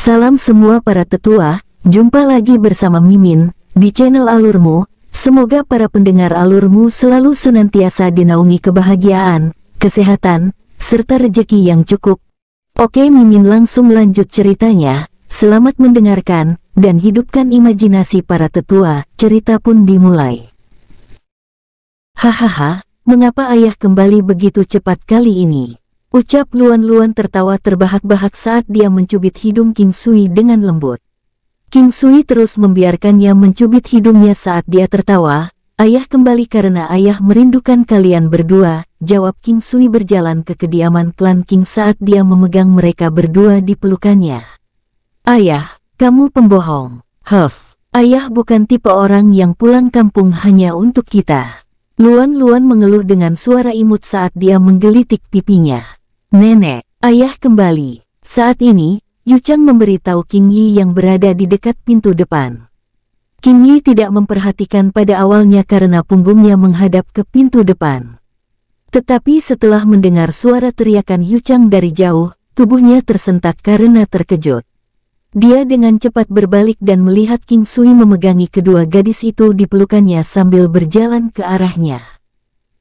Salam semua para tetua, jumpa lagi bersama Mimin di channel Alurmu. Semoga para pendengar Alurmu selalu senantiasa dinaungi kebahagiaan, kesehatan, serta rezeki yang cukup. Oke, Mimin langsung lanjut ceritanya. Selamat mendengarkan dan hidupkan imajinasi para tetua. Cerita pun dimulai. Hahaha, mengapa ayah kembali begitu cepat kali ini? Ucap Luan-Luan tertawa terbahak-bahak saat dia mencubit hidung King Sui dengan lembut. King Sui terus membiarkannya mencubit hidungnya saat dia tertawa. Ayah kembali karena ayah merindukan kalian berdua, jawab King Sui berjalan ke kediaman klan King saat dia memegang mereka berdua di pelukannya. Ayah, kamu pembohong. Huff, ayah bukan tipe orang yang pulang kampung hanya untuk kita. Luan-Luan mengeluh dengan suara imut saat dia menggelitik pipinya. Nenek, ayah kembali. Saat ini, Yu Chang memberitahu King Yi yang berada di dekat pintu depan. King Yi tidak memperhatikan pada awalnya karena punggungnya menghadap ke pintu depan. Tetapi setelah mendengar suara teriakan Yu Chang dari jauh, tubuhnya tersentak karena terkejut. Dia dengan cepat berbalik dan melihat King Sui memegangi kedua gadis itu di pelukannya sambil berjalan ke arahnya.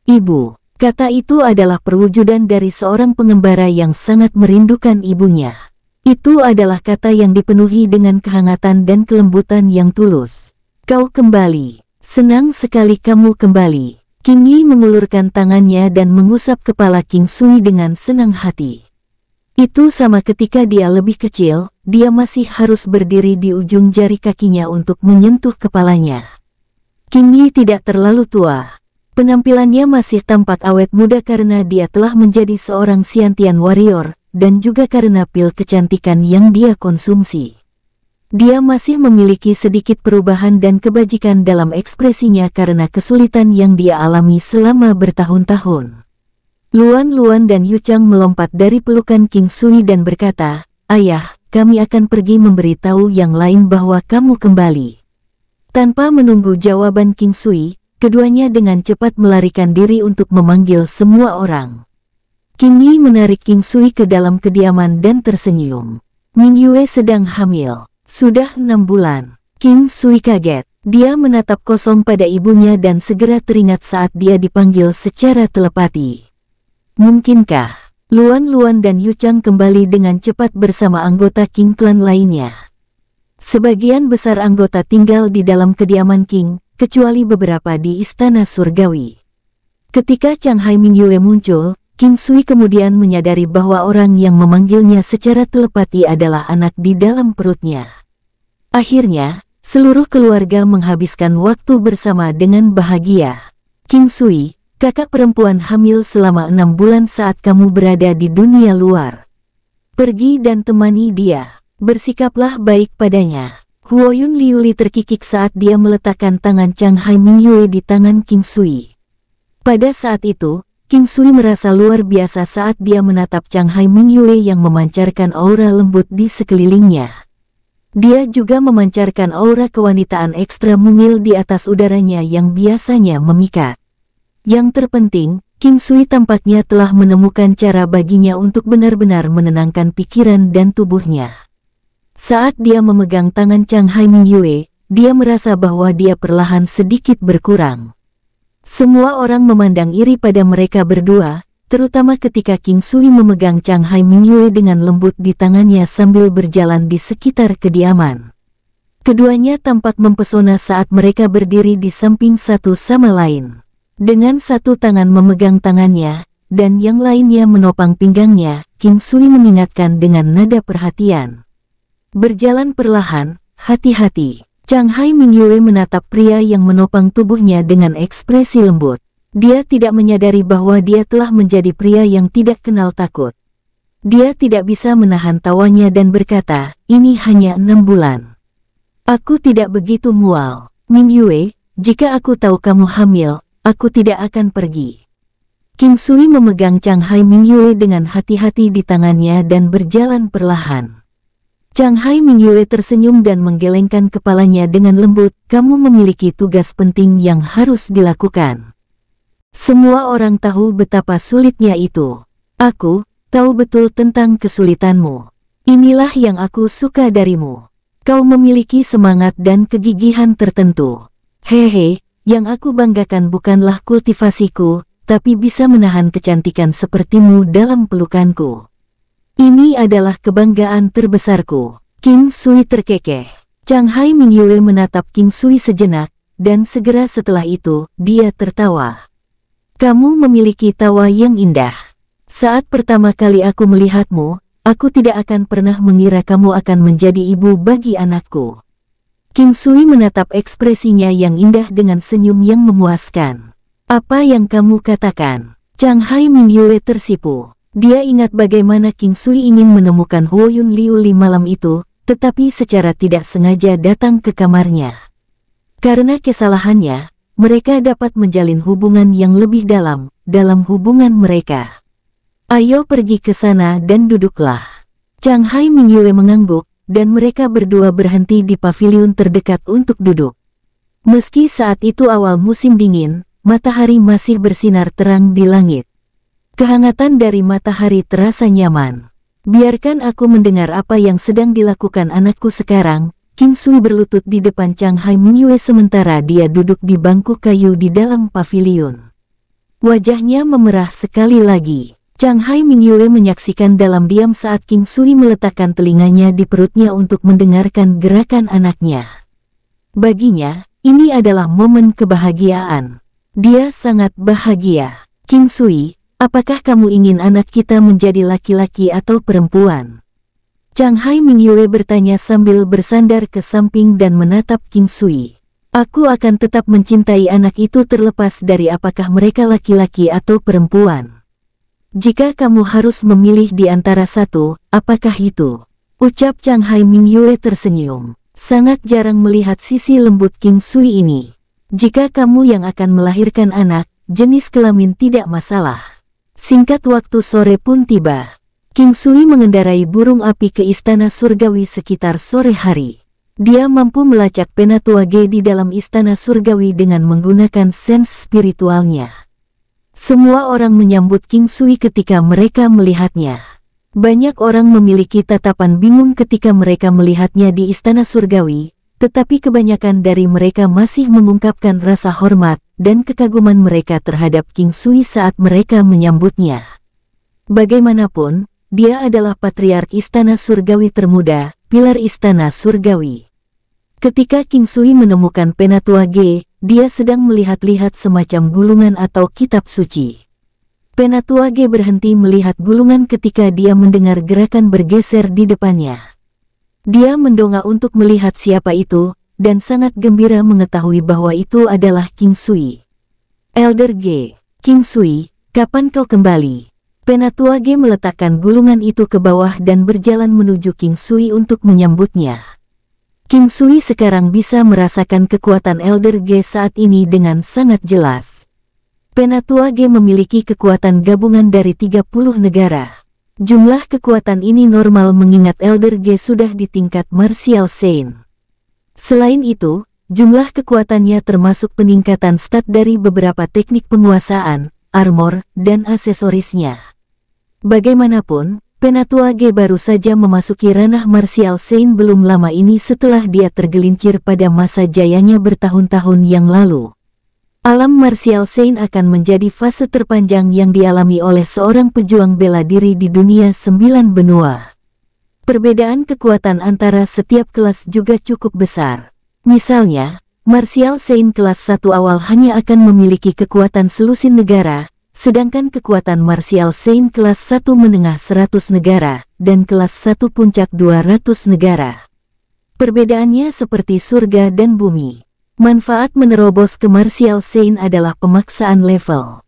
Ibu. Kata itu adalah perwujudan dari seorang pengembara yang sangat merindukan ibunya. Itu adalah kata yang dipenuhi dengan kehangatan dan kelembutan yang tulus. Kau kembali. Senang sekali kamu kembali. King Yi mengulurkan tangannya dan mengusap kepala King Sui dengan senang hati. Itu sama ketika dia lebih kecil, dia masih harus berdiri di ujung jari kakinya untuk menyentuh kepalanya. King Yi tidak terlalu tua. Penampilannya masih tampak awet muda karena dia telah menjadi seorang Xiantian warrior, dan juga karena pil kecantikan yang dia konsumsi. Dia masih memiliki sedikit perubahan dan kebajikan dalam ekspresinya karena kesulitan yang dia alami selama bertahun-tahun. Luan-Luan dan Yu Chang melompat dari pelukan King Sui dan berkata, "Ayah, kami akan pergi memberitahu yang lain bahwa kamu kembali." Tanpa menunggu jawaban King Sui, keduanya dengan cepat melarikan diri untuk memanggil semua orang. King Yi menarik King Sui ke dalam kediaman dan tersenyum. Ming Yue sedang hamil. Sudah 6 bulan. King Sui kaget. Dia menatap kosong pada ibunya dan segera teringat saat dia dipanggil secara telepati. Mungkinkah Luan-Luan dan Yu Chang kembali dengan cepat bersama anggota King Clan lainnya? Sebagian besar anggota tinggal di dalam kediaman King, kecuali beberapa di Istana Surgawi. Ketika Chang Hai Ming Yue muncul, King Sui kemudian menyadari bahwa orang yang memanggilnya secara telepati adalah anak di dalam perutnya. Akhirnya, seluruh keluarga menghabiskan waktu bersama dengan bahagia. King Sui, kakak perempuan hamil selama 6 bulan saat kamu berada di dunia luar. Pergi dan temani dia. Bersikaplah baik padanya. Huoyun Liuli terkikik saat dia meletakkan tangan Chang Hai Ming Yue di tangan King Sui. Pada saat itu, King Sui merasa luar biasa saat dia menatap Chang Hai Ming Yue yang memancarkan aura lembut di sekelilingnya. Dia juga memancarkan aura kewanitaan ekstra mungil di atas udaranya yang biasanya memikat. Yang terpenting, King Sui tampaknya telah menemukan cara baginya untuk benar-benar menenangkan pikiran dan tubuhnya. Saat dia memegang tangan Chang Hai Ming Yue, dia merasa bahwa dia perlahan sedikit berkurang. Semua orang memandang iri pada mereka berdua, terutama ketika King Sui memegang Chang Hai Ming Yue dengan lembut di tangannya sambil berjalan di sekitar kediaman. Keduanya tampak mempesona saat mereka berdiri di samping satu sama lain. Dengan satu tangan memegang tangannya, dan yang lainnya menopang pinggangnya, King Sui mengingatkan dengan nada perhatian. Berjalan perlahan, hati-hati. Chang Hai Ming Yue menatap pria yang menopang tubuhnya dengan ekspresi lembut. Dia tidak menyadari bahwa dia telah menjadi pria yang tidak kenal takut. Dia tidak bisa menahan tawanya dan berkata, "Ini hanya 6 bulan. Aku tidak begitu mual. Ming Yue, jika aku tahu kamu hamil, aku tidak akan pergi." King Sui memegang Chang Hai Ming Yue dengan hati-hati di tangannya dan berjalan perlahan. Chang Hai Ming Yue tersenyum dan menggelengkan kepalanya dengan lembut. "Kamu memiliki tugas penting yang harus dilakukan. Semua orang tahu betapa sulitnya itu. Aku tahu betul tentang kesulitanmu. Inilah yang aku suka darimu. Kau memiliki semangat dan kegigihan tertentu. Hehe, yang aku banggakan bukanlah kultivasiku, tapi bisa menahan kecantikan sepertimu dalam pelukanku. Ini adalah kebanggaan terbesarku. King Sui terkekeh. Changhai Mingyue menatap King Sui sejenak, dan segera setelah itu, dia tertawa. Kamu memiliki tawa yang indah. Saat pertama kali aku melihatmu, aku tidak akan pernah mengira kamu akan menjadi ibu bagi anakku. King Sui menatap ekspresinya yang indah dengan senyum yang memuaskan. Apa yang kamu katakan? Changhai Mingyue tersipu. Dia ingat bagaimana King Sui ingin menemukan Huoyun Liuli malam itu, tetapi secara tidak sengaja datang ke kamarnya. Karena kesalahannya, mereka dapat menjalin hubungan yang lebih dalam hubungan mereka. Ayo pergi ke sana dan duduklah. Changhai Mingyue mengangguk, dan mereka berdua berhenti di paviliun terdekat untuk duduk. Meski saat itu awal musim dingin, matahari masih bersinar terang di langit. Kehangatan dari matahari terasa nyaman. Biarkan aku mendengar apa yang sedang dilakukan anakku sekarang. King Sui berlutut di depan Changhai Mingyue sementara dia duduk di bangku kayu di dalam paviliun. Wajahnya memerah sekali lagi. Changhai Mingyue menyaksikan dalam diam saat King Sui meletakkan telinganya di perutnya untuk mendengarkan gerakan anaknya. Baginya, ini adalah momen kebahagiaan. Dia sangat bahagia. King Sui, apakah kamu ingin anak kita menjadi laki-laki atau perempuan? Changhai Mingyue bertanya sambil bersandar ke samping dan menatap King Sui. Aku akan tetap mencintai anak itu terlepas dari apakah mereka laki-laki atau perempuan. Jika kamu harus memilih di antara satu, apakah itu? Ucap Changhai Mingyue tersenyum. Sangat jarang melihat sisi lembut King Sui ini. Jika kamu yang akan melahirkan anak, jenis kelamin tidak masalah. Singkat waktu sore pun tiba. King Sui mengendarai burung api ke istana surgawi sekitar sore hari. Dia mampu melacak penatua Ge di dalam istana surgawi dengan menggunakan sens spiritualnya. Semua orang menyambut King Sui ketika mereka melihatnya. Banyak orang memiliki tatapan bingung ketika mereka melihatnya di istana surgawi, tetapi kebanyakan dari mereka masih mengungkapkan rasa hormat dan kekaguman mereka terhadap King Sui saat mereka menyambutnya. Bagaimanapun, dia adalah patriark istana surgawi termuda, pilar istana surgawi. Ketika King Sui menemukan penatua Ge, dia sedang melihat-lihat semacam gulungan atau kitab suci. Penatua Ge berhenti melihat gulungan ketika dia mendengar gerakan bergeser di depannya. Dia mendongak untuk melihat siapa itu, dan sangat gembira mengetahui bahwa itu adalah King Sui. Elder Ge, King Sui, kapan kau kembali? Penatua Ge meletakkan gulungan itu ke bawah dan berjalan menuju King Sui untuk menyambutnya. King Sui sekarang bisa merasakan kekuatan Elder Ge saat ini dengan sangat jelas. Penatua Ge memiliki kekuatan gabungan dari 30 negara. Jumlah kekuatan ini normal mengingat Elder Ge sudah di tingkat Martial Saint. Selain itu, jumlah kekuatannya termasuk peningkatan stat dari beberapa teknik penguasaan, armor, dan aksesorisnya. Bagaimanapun, Penatua Ge baru saja memasuki ranah Martial Saint belum lama ini setelah dia tergelincir pada masa jayanya bertahun-tahun yang lalu. Alam Martial Saint akan menjadi fase terpanjang yang dialami oleh seorang pejuang bela diri di dunia 9 benua. Perbedaan kekuatan antara setiap kelas juga cukup besar. Misalnya, Martial Saint kelas 1 awal hanya akan memiliki kekuatan selusin negara, sedangkan kekuatan Martial Saint kelas 1 menengah 100 negara, dan kelas 1 puncak 200 negara. Perbedaannya seperti surga dan bumi. Manfaat menerobos ke Martial Saint adalah pemaksaan level.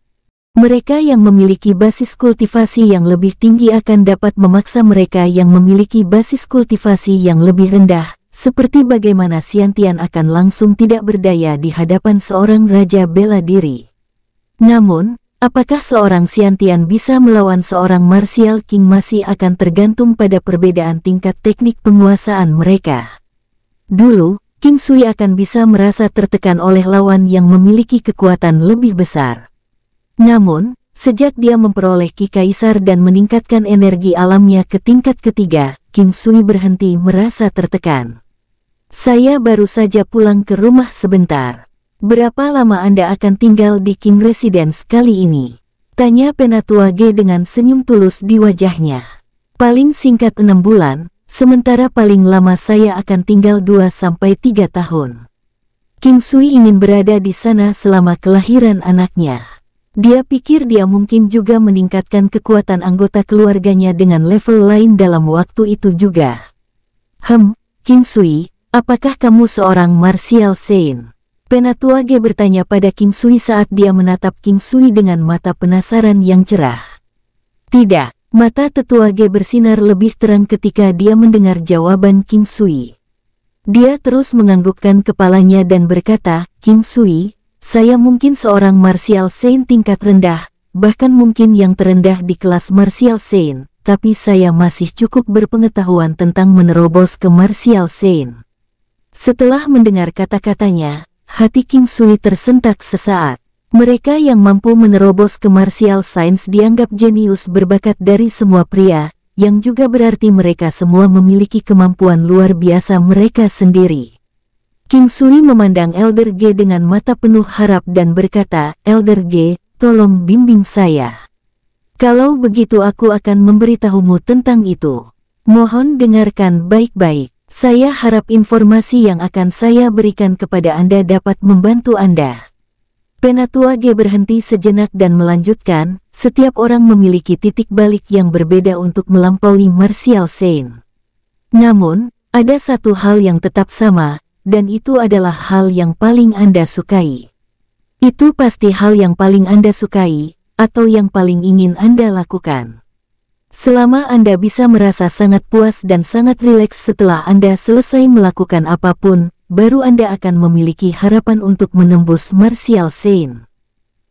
Mereka yang memiliki basis kultivasi yang lebih tinggi akan dapat memaksa mereka yang memiliki basis kultivasi yang lebih rendah, seperti bagaimana Xiantian akan langsung tidak berdaya di hadapan seorang raja bela diri. Namun, apakah seorang Xiantian bisa melawan seorang Martial King masih akan tergantung pada perbedaan tingkat teknik penguasaan mereka. Dulu, King Sui akan bisa merasa tertekan oleh lawan yang memiliki kekuatan lebih besar. Namun, sejak dia memperoleh Ki Kaisar dan meningkatkan energi alamnya ke tingkat ketiga, King Sui berhenti merasa tertekan. Saya baru saja pulang ke rumah sebentar. Berapa lama Anda akan tinggal di King Residence kali ini? Tanya Penatua Ge dengan senyum tulus di wajahnya. Paling singkat 6 bulan, sementara paling lama saya akan tinggal 2-3 tahun. King Sui ingin berada di sana selama kelahiran anaknya. Dia pikir dia mungkin juga meningkatkan kekuatan anggota keluarganya dengan level lain dalam waktu itu juga. King Sui, apakah kamu seorang martial saint? Penatua Ge bertanya pada King Sui saat dia menatap King Sui dengan mata penasaran yang cerah. Tidak, mata tetua Ge bersinar lebih terang ketika dia mendengar jawaban King Sui. Dia terus menganggukkan kepalanya dan berkata, King Sui, saya mungkin seorang martial saint tingkat rendah, bahkan mungkin yang terendah di kelas martial saint, tapi saya masih cukup berpengetahuan tentang menerobos ke martial saint. Setelah mendengar kata-katanya, hati King Sui tersentak sesaat. Mereka yang mampu menerobos ke martial science dianggap jenius berbakat dari semua pria, yang juga berarti mereka semua memiliki kemampuan luar biasa mereka sendiri. King Sui memandang Elder Ge dengan mata penuh harap dan berkata, Elder Ge, tolong bimbing saya. Kalau begitu aku akan memberitahumu tentang itu. Mohon dengarkan baik-baik. Saya harap informasi yang akan saya berikan kepada Anda dapat membantu Anda. Penatua Ge berhenti sejenak dan melanjutkan, setiap orang memiliki titik balik yang berbeda untuk melampaui martial saint. Namun, ada satu hal yang tetap sama, dan itu adalah hal yang paling Anda sukai. Itu pasti hal yang paling Anda sukai, atau yang paling ingin Anda lakukan. Selama Anda bisa merasa sangat puas dan sangat rileks setelah Anda selesai melakukan apapun, baru Anda akan memiliki harapan untuk menembus martial saint.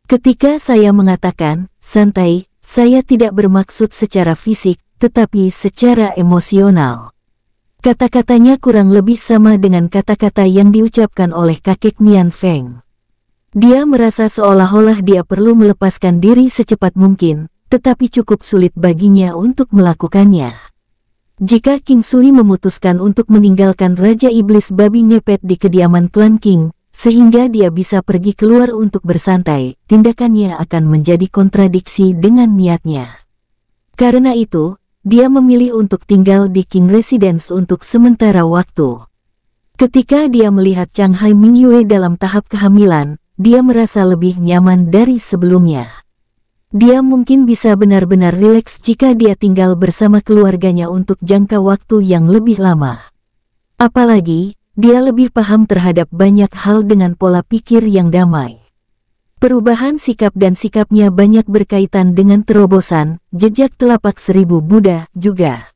Ketika saya mengatakan, santai, saya tidak bermaksud secara fisik, tetapi secara emosional. Kata-katanya kurang lebih sama dengan kata-kata yang diucapkan oleh kakek Nian Feng. Dia merasa seolah-olah dia perlu melepaskan diri secepat mungkin, tetapi cukup sulit baginya untuk melakukannya. Jika King Sui memutuskan untuk meninggalkan Raja Iblis Babi Ngepet di kediaman klan King, sehingga dia bisa pergi keluar untuk bersantai, tindakannya akan menjadi kontradiksi dengan niatnya. Karena itu, dia memilih untuk tinggal di King Residence untuk sementara waktu. Ketika dia melihat Changhai Mingyue dalam tahap kehamilan, dia merasa lebih nyaman dari sebelumnya. Dia mungkin bisa benar-benar rileks jika dia tinggal bersama keluarganya untuk jangka waktu yang lebih lama. Apalagi, dia lebih paham terhadap banyak hal dengan pola pikir yang damai. Perubahan sikap dan sikapnya banyak berkaitan dengan terobosan, jejak telapak 1000 Buddha juga.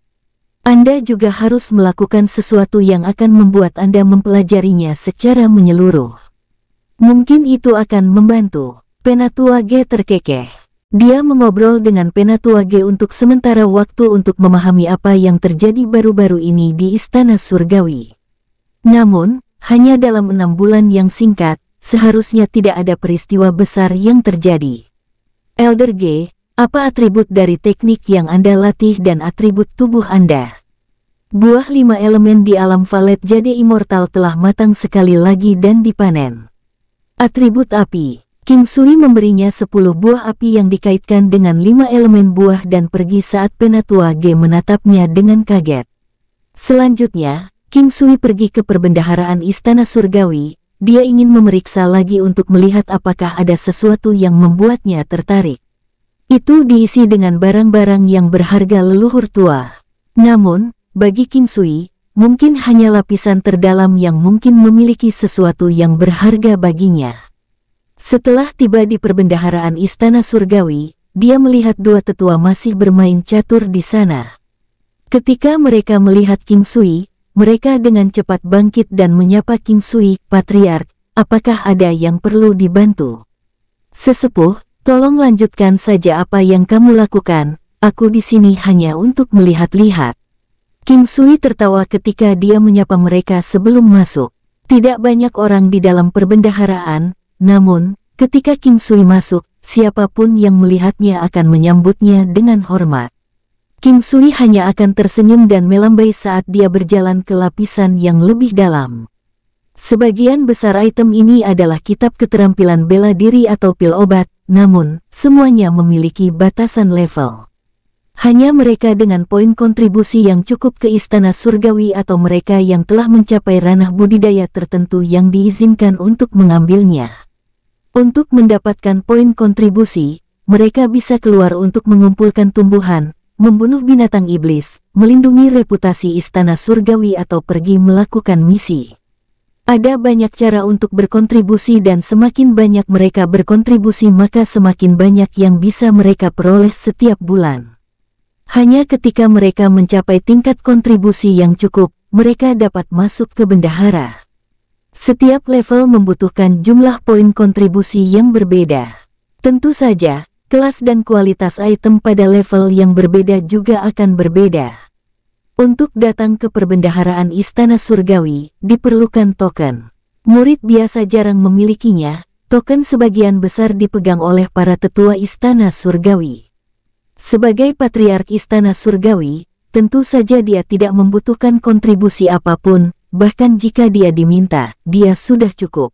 Anda juga harus melakukan sesuatu yang akan membuat Anda mempelajarinya secara menyeluruh. Mungkin itu akan membantu. Penatua Ge terkekeh. Dia mengobrol dengan Penatua Ge untuk sementara waktu untuk memahami apa yang terjadi baru-baru ini di Istana Surgawi. Namun, hanya dalam 6 bulan yang singkat, seharusnya tidak ada peristiwa besar yang terjadi. Elder Ge, apa atribut dari teknik yang Anda latih dan atribut tubuh Anda? Buah 5 elemen di alam Valet Jade Immortal telah matang sekali lagi dan dipanen. Atribut api. King Sui memberinya 10 buah api yang dikaitkan dengan 5 elemen buah dan pergi saat Penatua Ge menatapnya dengan kaget. Selanjutnya, King Sui pergi ke perbendaharaan Istana Surgawi. Dia ingin memeriksa lagi untuk melihat apakah ada sesuatu yang membuatnya tertarik. Itu diisi dengan barang-barang yang berharga leluhur tua. Namun, bagi King Sui, mungkin hanya lapisan terdalam yang mungkin memiliki sesuatu yang berharga baginya. Setelah tiba di perbendaharaan Istana Surgawi, dia melihat 2 tetua masih bermain catur di sana. Ketika mereka melihat King Sui, mereka dengan cepat bangkit dan menyapa King Sui, Patriark, apakah ada yang perlu dibantu? Sesepuh, tolong lanjutkan saja apa yang kamu lakukan, aku di sini hanya untuk melihat-lihat. King Sui tertawa ketika dia menyapa mereka sebelum masuk. Tidak banyak orang di dalam perbendaharaan, namun, ketika King Sui masuk, siapapun yang melihatnya akan menyambutnya dengan hormat. King Sui hanya akan tersenyum dan melambai saat dia berjalan ke lapisan yang lebih dalam. Sebagian besar item ini adalah kitab keterampilan bela diri atau pil obat, namun, semuanya memiliki batasan level. Hanya mereka dengan poin kontribusi yang cukup ke istana surgawi atau mereka yang telah mencapai ranah budidaya tertentu yang diizinkan untuk mengambilnya. Untuk mendapatkan poin kontribusi, mereka bisa keluar untuk mengumpulkan tumbuhan, membunuh binatang iblis, melindungi reputasi istana surgawi atau pergi melakukan misi. Ada banyak cara untuk berkontribusi dan semakin banyak mereka berkontribusi maka semakin banyak yang bisa mereka peroleh setiap bulan. Hanya ketika mereka mencapai tingkat kontribusi yang cukup, mereka dapat masuk ke bendahara. Setiap level membutuhkan jumlah poin kontribusi yang berbeda. Tentu saja, kelas dan kualitas item pada level yang berbeda juga akan berbeda. Untuk datang ke perbendaharaan istana surgawi, diperlukan token. Murid biasa jarang memilikinya, token sebagian besar dipegang oleh para tetua istana surgawi. Sebagai patriark istana surgawi, tentu saja dia tidak membutuhkan kontribusi apapun, bahkan jika dia diminta, dia sudah cukup.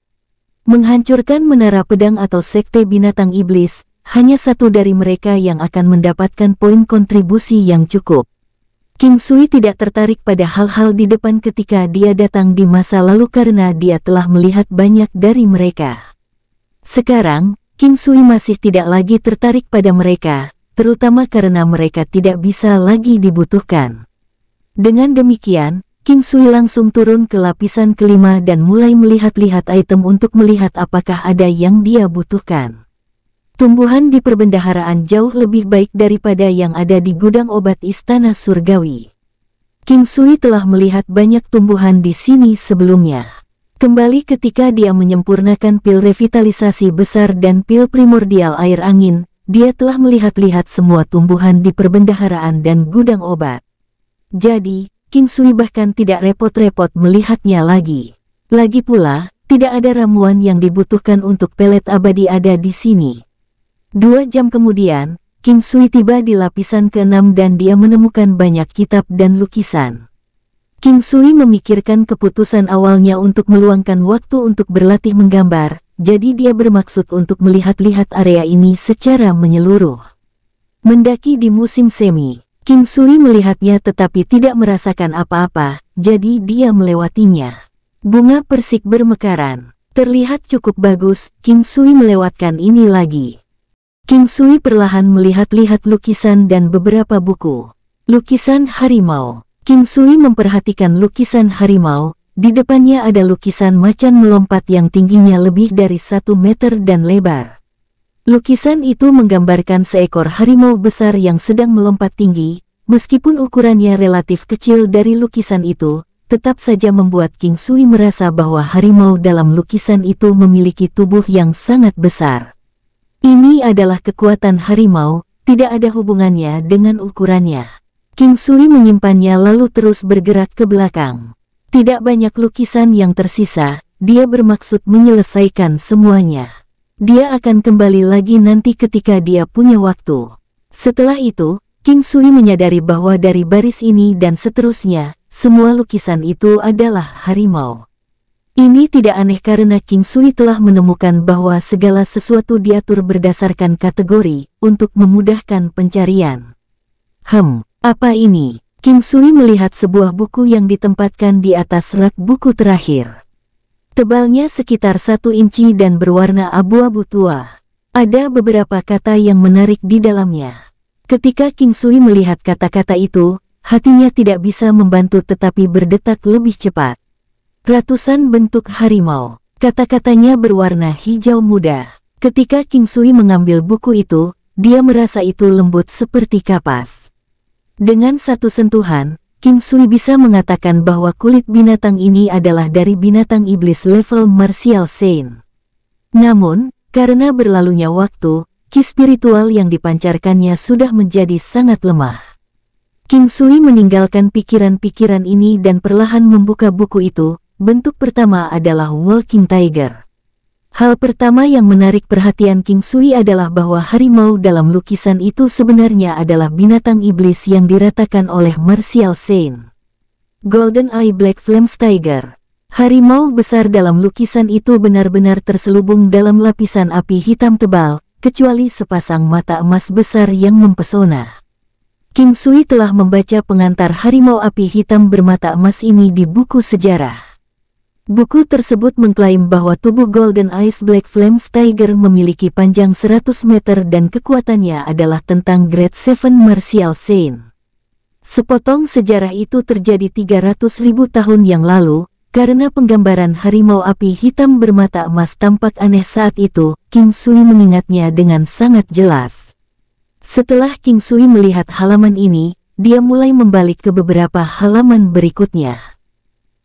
Menghancurkan menara pedang atau sekte binatang iblis, hanya satu dari mereka yang akan mendapatkan poin kontribusi yang cukup. King Sui tidak tertarik pada hal-hal di depan ketika dia datang di masa lalu karena dia telah melihat banyak dari mereka. Sekarang, King Sui masih tidak lagi tertarik pada mereka, terutama karena mereka tidak bisa lagi dibutuhkan. Dengan demikian, King Sui langsung turun ke lapisan kelima dan mulai melihat-lihat item untuk melihat apakah ada yang dia butuhkan. Tumbuhan di perbendaharaan jauh lebih baik daripada yang ada di gudang obat istana surgawi. King Sui telah melihat banyak tumbuhan di sini sebelumnya. Kembali ketika dia menyempurnakan pil revitalisasi besar dan pil primordial air angin, dia telah melihat-lihat semua tumbuhan di perbendaharaan dan gudang obat. Jadi, King Sui bahkan tidak repot-repot melihatnya lagi. Lagi pula, tidak ada ramuan yang dibutuhkan untuk pelet abadi ada di sini. 2 jam kemudian, King Sui tiba di lapisan ke-6 dan dia menemukan banyak kitab dan lukisan. King Sui memikirkan keputusan awalnya untuk meluangkan waktu untuk berlatih menggambar, jadi dia bermaksud untuk melihat-lihat area ini secara menyeluruh. Mendaki di musim semi, King Sui melihatnya tetapi tidak merasakan apa-apa, jadi dia melewatinya. Bunga persik bermekaran, terlihat cukup bagus, King Sui melewatkan ini lagi. King Sui perlahan melihat-lihat lukisan dan beberapa buku. Lukisan harimau. King Sui memperhatikan lukisan harimau. Di depannya ada lukisan macan melompat yang tingginya lebih dari 1 meter dan lebar. Lukisan itu menggambarkan seekor harimau besar yang sedang melompat tinggi. Meskipun ukurannya relatif kecil dari lukisan itu, tetap saja membuat King Sui merasa bahwa harimau dalam lukisan itu memiliki tubuh yang sangat besar. Ini adalah kekuatan harimau, tidak ada hubungannya dengan ukurannya. King Sui menyimpannya lalu terus bergerak ke belakang. Tidak banyak lukisan yang tersisa, dia bermaksud menyelesaikan semuanya. Dia akan kembali lagi nanti ketika dia punya waktu. Setelah itu, King Sui menyadari bahwa dari baris ini dan seterusnya, semua lukisan itu adalah harimau. Ini tidak aneh karena King Sui telah menemukan bahwa segala sesuatu diatur berdasarkan kategori untuk memudahkan pencarian. Apa ini? King Sui melihat sebuah buku yang ditempatkan di atas rak buku terakhir. Tebalnya sekitar 1 inci dan berwarna abu-abu tua. Ada beberapa kata yang menarik di dalamnya. Ketika King Sui melihat kata-kata itu, hatinya tidak bisa membantu tetapi berdetak lebih cepat. Ratusan bentuk harimau. Kata-katanya berwarna hijau muda. Ketika King Sui mengambil buku itu, dia merasa itu lembut seperti kapas. Dengan satu sentuhan, King Sui bisa mengatakan bahwa kulit binatang ini adalah dari binatang iblis level Martial Saint. Namun, karena berlalunya waktu, ki spiritual yang dipancarkannya sudah menjadi sangat lemah. King Sui meninggalkan pikiran-pikiran ini dan perlahan membuka buku itu. Bentuk pertama adalah Walking Tiger. Hal pertama yang menarik perhatian King Sui adalah bahwa harimau dalam lukisan itu sebenarnya adalah binatang iblis yang diratakan oleh Martial Saint. Golden Eye Black Flames Tiger. Harimau besar dalam lukisan itu benar-benar terselubung dalam lapisan api hitam tebal, kecuali sepasang mata emas besar yang mempesona. King Sui telah membaca pengantar harimau api hitam bermata emas ini di buku sejarah. Buku tersebut mengklaim bahwa tubuh Golden Eyes Black Flames Tiger memiliki panjang 100 meter dan kekuatannya adalah tentang Grade 7 Martial Saint. Sepotong sejarah itu terjadi 300.000 tahun yang lalu, karena penggambaran harimau api hitam bermata emas tampak aneh saat itu. King Sui mengingatnya dengan sangat jelas. Setelah King Sui melihat halaman ini, dia mulai membalik ke beberapa halaman berikutnya.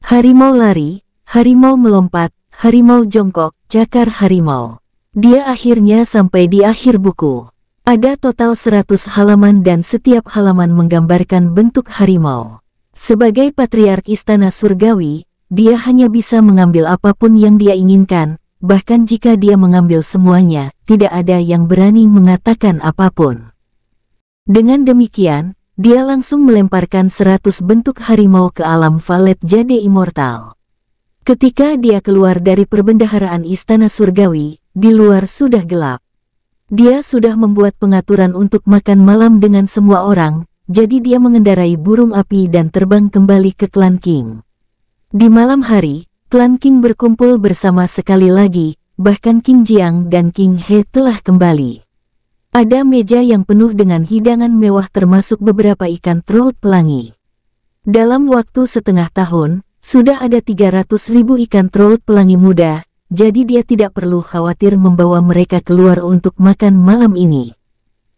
Harimau lari, harimau melompat, harimau jongkok, cakar harimau. Dia akhirnya sampai di akhir buku. Ada total 100 halaman dan setiap halaman menggambarkan bentuk harimau. Sebagai patriark istana surgawi, dia hanya bisa mengambil apapun yang dia inginkan, bahkan jika dia mengambil semuanya, tidak ada yang berani mengatakan apapun. Dengan demikian, dia langsung melemparkan 100 bentuk harimau ke alam Valet Jade Immortal. Ketika dia keluar dari perbendaharaan istana surgawi, di luar sudah gelap. Dia sudah membuat pengaturan untuk makan malam dengan semua orang, jadi dia mengendarai burung api dan terbang kembali ke klan King. Di malam hari, klan King berkumpul bersama sekali lagi, bahkan King Jiang dan King He telah kembali. Ada meja yang penuh dengan hidangan mewah termasuk beberapa ikan trout pelangi. Dalam waktu setengah tahun, sudah ada 300.000 ikan trout pelangi muda, jadi dia tidak perlu khawatir membawa mereka keluar untuk makan malam ini.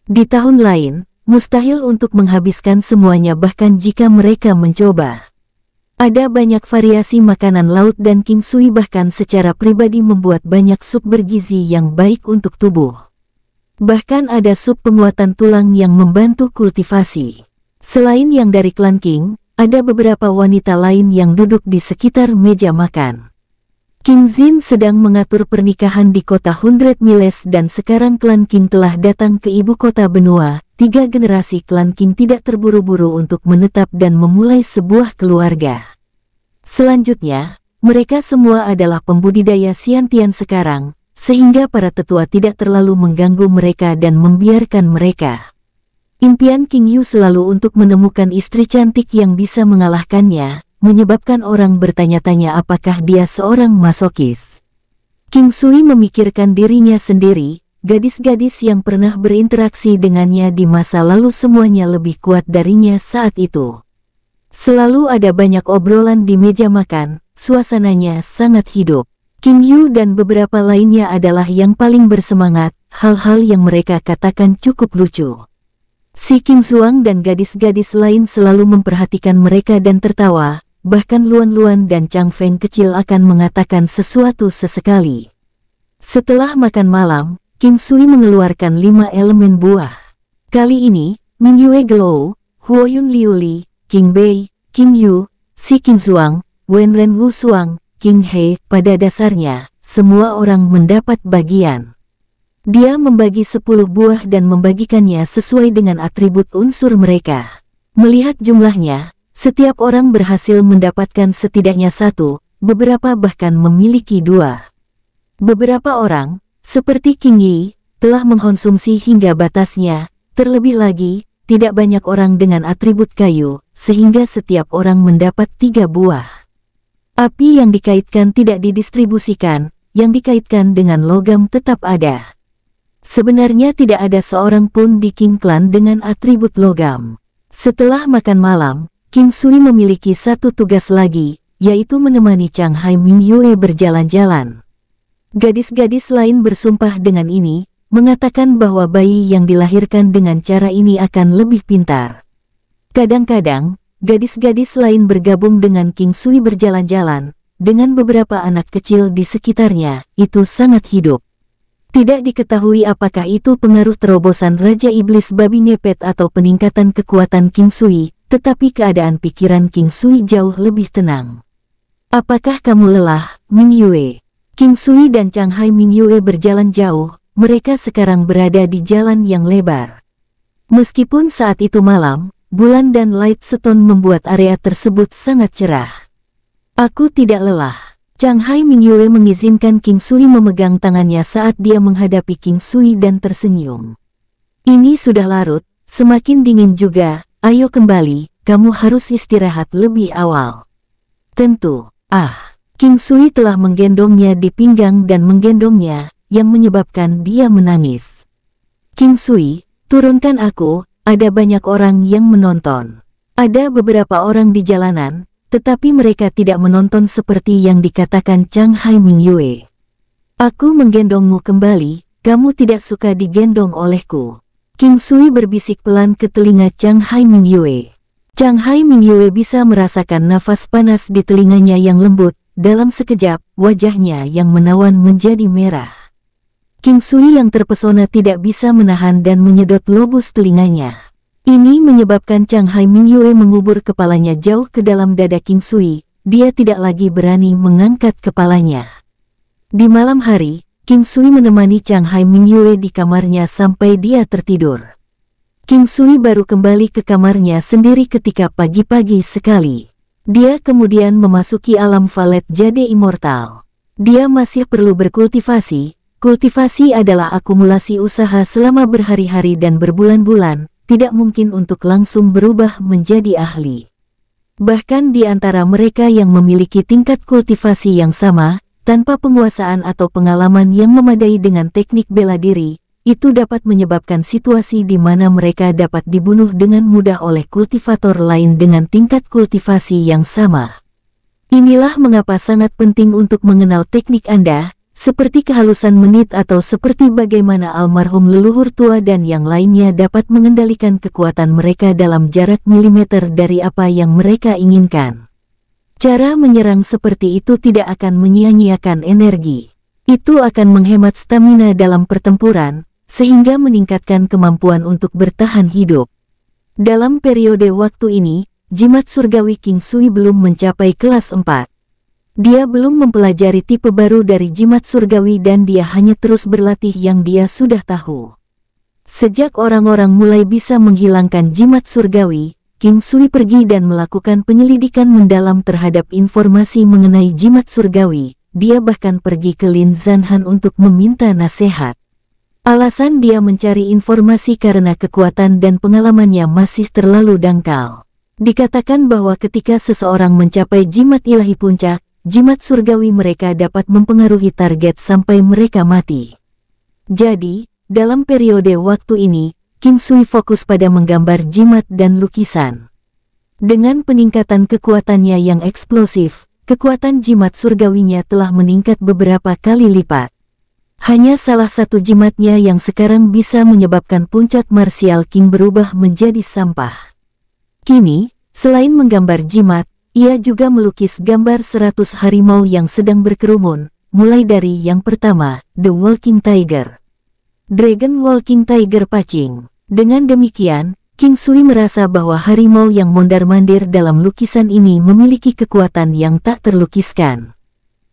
Di tahun lain, mustahil untuk menghabiskan semuanya bahkan jika mereka mencoba. Ada banyak variasi makanan laut dan King Sui bahkan secara pribadi membuat banyak sup bergizi yang baik untuk tubuh. Bahkan ada sup penguatan tulang yang membantu kultivasi. Selain yang dari klan King, ada beberapa wanita lain yang duduk di sekitar meja makan. King Zin sedang mengatur pernikahan di kota 100 Miles dan sekarang klan King telah datang ke ibu kota benua. 3 generasi klan King tidak terburu-buru untuk menetap dan memulai sebuah keluarga. Selanjutnya, mereka semua adalah pembudidaya Xiantian sekarang, sehingga para tetua tidak terlalu mengganggu mereka dan membiarkan mereka. Impian King Yu selalu untuk menemukan istri cantik yang bisa mengalahkannya, menyebabkan orang bertanya-tanya apakah dia seorang masokis. King Sui memikirkan dirinya sendiri, gadis-gadis yang pernah berinteraksi dengannya di masa lalu semuanya lebih kuat darinya saat itu. Selalu ada banyak obrolan di meja makan, suasananya sangat hidup. King Yu dan beberapa lainnya adalah yang paling bersemangat, hal-hal yang mereka katakan cukup lucu. Si King Zuang dan gadis-gadis lain selalu memperhatikan mereka dan tertawa, bahkan Luan Luan dan Chang Feng kecil akan mengatakan sesuatu sesekali. Setelah makan malam, King Sui mengeluarkan 5 elemen buah. Kali ini, Min Yue Glow, Huoyun Liuli, King Bei, King Yu, si King Zuang, Wen Ren Wu Suang, King He, pada dasarnya, semua orang mendapat bagian. Dia membagi 10 buah dan membagikannya sesuai dengan atribut unsur mereka. Melihat jumlahnya, setiap orang berhasil mendapatkan setidaknya 1, beberapa bahkan memiliki 2. Beberapa orang, seperti King Yi, telah mengkonsumsi hingga batasnya, terlebih lagi, tidak banyak orang dengan atribut kayu, sehingga setiap orang mendapat 3 buah. Api yang dikaitkan tidak didistribusikan, yang dikaitkan dengan logam tetap ada. Sebenarnya tidak ada seorang pun di King Clan dengan atribut logam. Setelah makan malam, King Sui memiliki 1 tugas lagi, yaitu menemani Chang Hai Ming Yue berjalan-jalan. Gadis-gadis lain bersumpah dengan ini, mengatakan bahwa bayi yang dilahirkan dengan cara ini akan lebih pintar. Kadang-kadang, gadis-gadis lain bergabung dengan King Sui berjalan-jalan, dengan beberapa anak kecil di sekitarnya, itu sangat hidup. Tidak diketahui apakah itu pengaruh terobosan Raja Iblis Babi Ngepet atau peningkatan kekuatan King Sui, tetapi keadaan pikiran King Sui jauh lebih tenang. Apakah kamu lelah, Ming Yue? King Sui dan Chang Hai Mingyue berjalan jauh, mereka sekarang berada di jalan yang lebar. Meskipun saat itu malam, bulan dan light stone membuat area tersebut sangat cerah. Aku tidak lelah. Chang Hai Mingyue mengizinkan King Sui memegang tangannya saat dia menghadapi King Sui dan tersenyum. Ini sudah larut, semakin dingin juga, ayo kembali, kamu harus istirahat lebih awal. Tentu, King Sui telah menggendongnya di pinggang dan menggendongnya, yang menyebabkan dia menangis. King Sui, turunkan aku, ada banyak orang yang menonton. Ada beberapa orang di jalanan, tetapi mereka tidak menonton seperti yang dikatakan Chang Hai Mingyue. Aku menggendongmu kembali, kamu tidak suka digendong olehku. King Sui berbisik pelan ke telinga Chang Hai Mingyue. Chang Hai Mingyue bisa merasakan nafas panas di telinganya yang lembut, dalam sekejap, wajahnya yang menawan menjadi merah. King Sui yang terpesona tidak bisa menahan dan menyedot lobus telinganya. Ini menyebabkan Chang Hai Mingyue mengubur kepalanya jauh ke dalam dada King Sui, dia tidak lagi berani mengangkat kepalanya. Di malam hari, King Sui menemani Chang Hai Mingyue di kamarnya sampai dia tertidur. King Sui baru kembali ke kamarnya sendiri ketika pagi-pagi sekali. Dia kemudian memasuki alam valet jade immortal. Dia masih perlu berkultivasi. Kultivasi adalah akumulasi usaha selama berhari-hari dan berbulan-bulan, tidak mungkin untuk langsung berubah menjadi ahli. Bahkan di antara mereka yang memiliki tingkat kultivasi yang sama, tanpa penguasaan atau pengalaman yang memadai dengan teknik bela diri, itu dapat menyebabkan situasi di mana mereka dapat dibunuh dengan mudah oleh kultivator lain dengan tingkat kultivasi yang sama. Inilah mengapa sangat penting untuk mengenal teknik Anda, seperti kehalusan menit atau seperti bagaimana almarhum leluhur tua dan yang lainnya dapat mengendalikan kekuatan mereka dalam jarak milimeter dari apa yang mereka inginkan. Cara menyerang seperti itu tidak akan menyia-nyiakan energi. Itu akan menghemat stamina dalam pertempuran, sehingga meningkatkan kemampuan untuk bertahan hidup. Dalam periode waktu ini, jimat surgawi King Sui belum mencapai kelas 4. Dia belum mempelajari tipe baru dari jimat surgawi dan dia hanya terus berlatih yang dia sudah tahu. Sejak orang-orang mulai bisa menghilangkan jimat surgawi, King Sui pergi dan melakukan penyelidikan mendalam terhadap informasi mengenai jimat surgawi. Dia bahkan pergi ke Lin Zanhan untuk meminta nasihat. Alasan dia mencari informasi karena kekuatan dan pengalamannya masih terlalu dangkal. Dikatakan bahwa ketika seseorang mencapai jimat ilahi puncak, jimat surgawi mereka dapat mempengaruhi target sampai mereka mati. Jadi, dalam periode waktu ini, King Sui fokus pada menggambar jimat dan lukisan. Dengan peningkatan kekuatannya yang eksplosif, kekuatan jimat surgawinya telah meningkat beberapa kali lipat. Hanya salah satu jimatnya yang sekarang bisa menyebabkan puncak martial king berubah menjadi sampah. Kini, selain menggambar jimat, ia juga melukis gambar 100 harimau yang sedang berkerumun, mulai dari yang pertama, The Walking Tiger. Dragon Walking Tiger Pacing. Dengan demikian, King Sui merasa bahwa harimau yang mondar-mandir dalam lukisan ini memiliki kekuatan yang tak terlukiskan.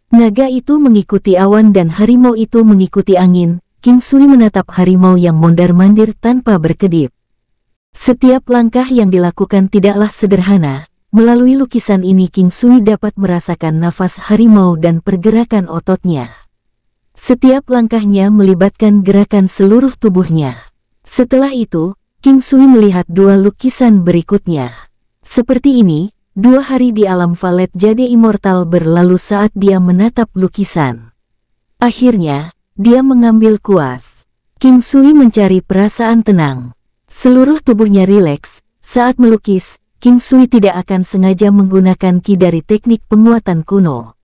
Naga itu mengikuti awan dan harimau itu mengikuti angin. King Sui menatap harimau yang mondar-mandir tanpa berkedip. Setiap langkah yang dilakukan tidaklah sederhana. Melalui lukisan ini King Sui dapat merasakan nafas harimau dan pergerakan ototnya. Setiap langkahnya melibatkan gerakan seluruh tubuhnya. Setelah itu, King Sui melihat dua lukisan berikutnya. Seperti ini, 2 hari di alam valet jade immortal berlalu saat dia menatap lukisan. Akhirnya, dia mengambil kuas. King Sui mencari perasaan tenang. Seluruh tubuhnya rileks. Saat melukis, King Sui tidak akan sengaja menggunakan ki dari teknik penguatan kuno.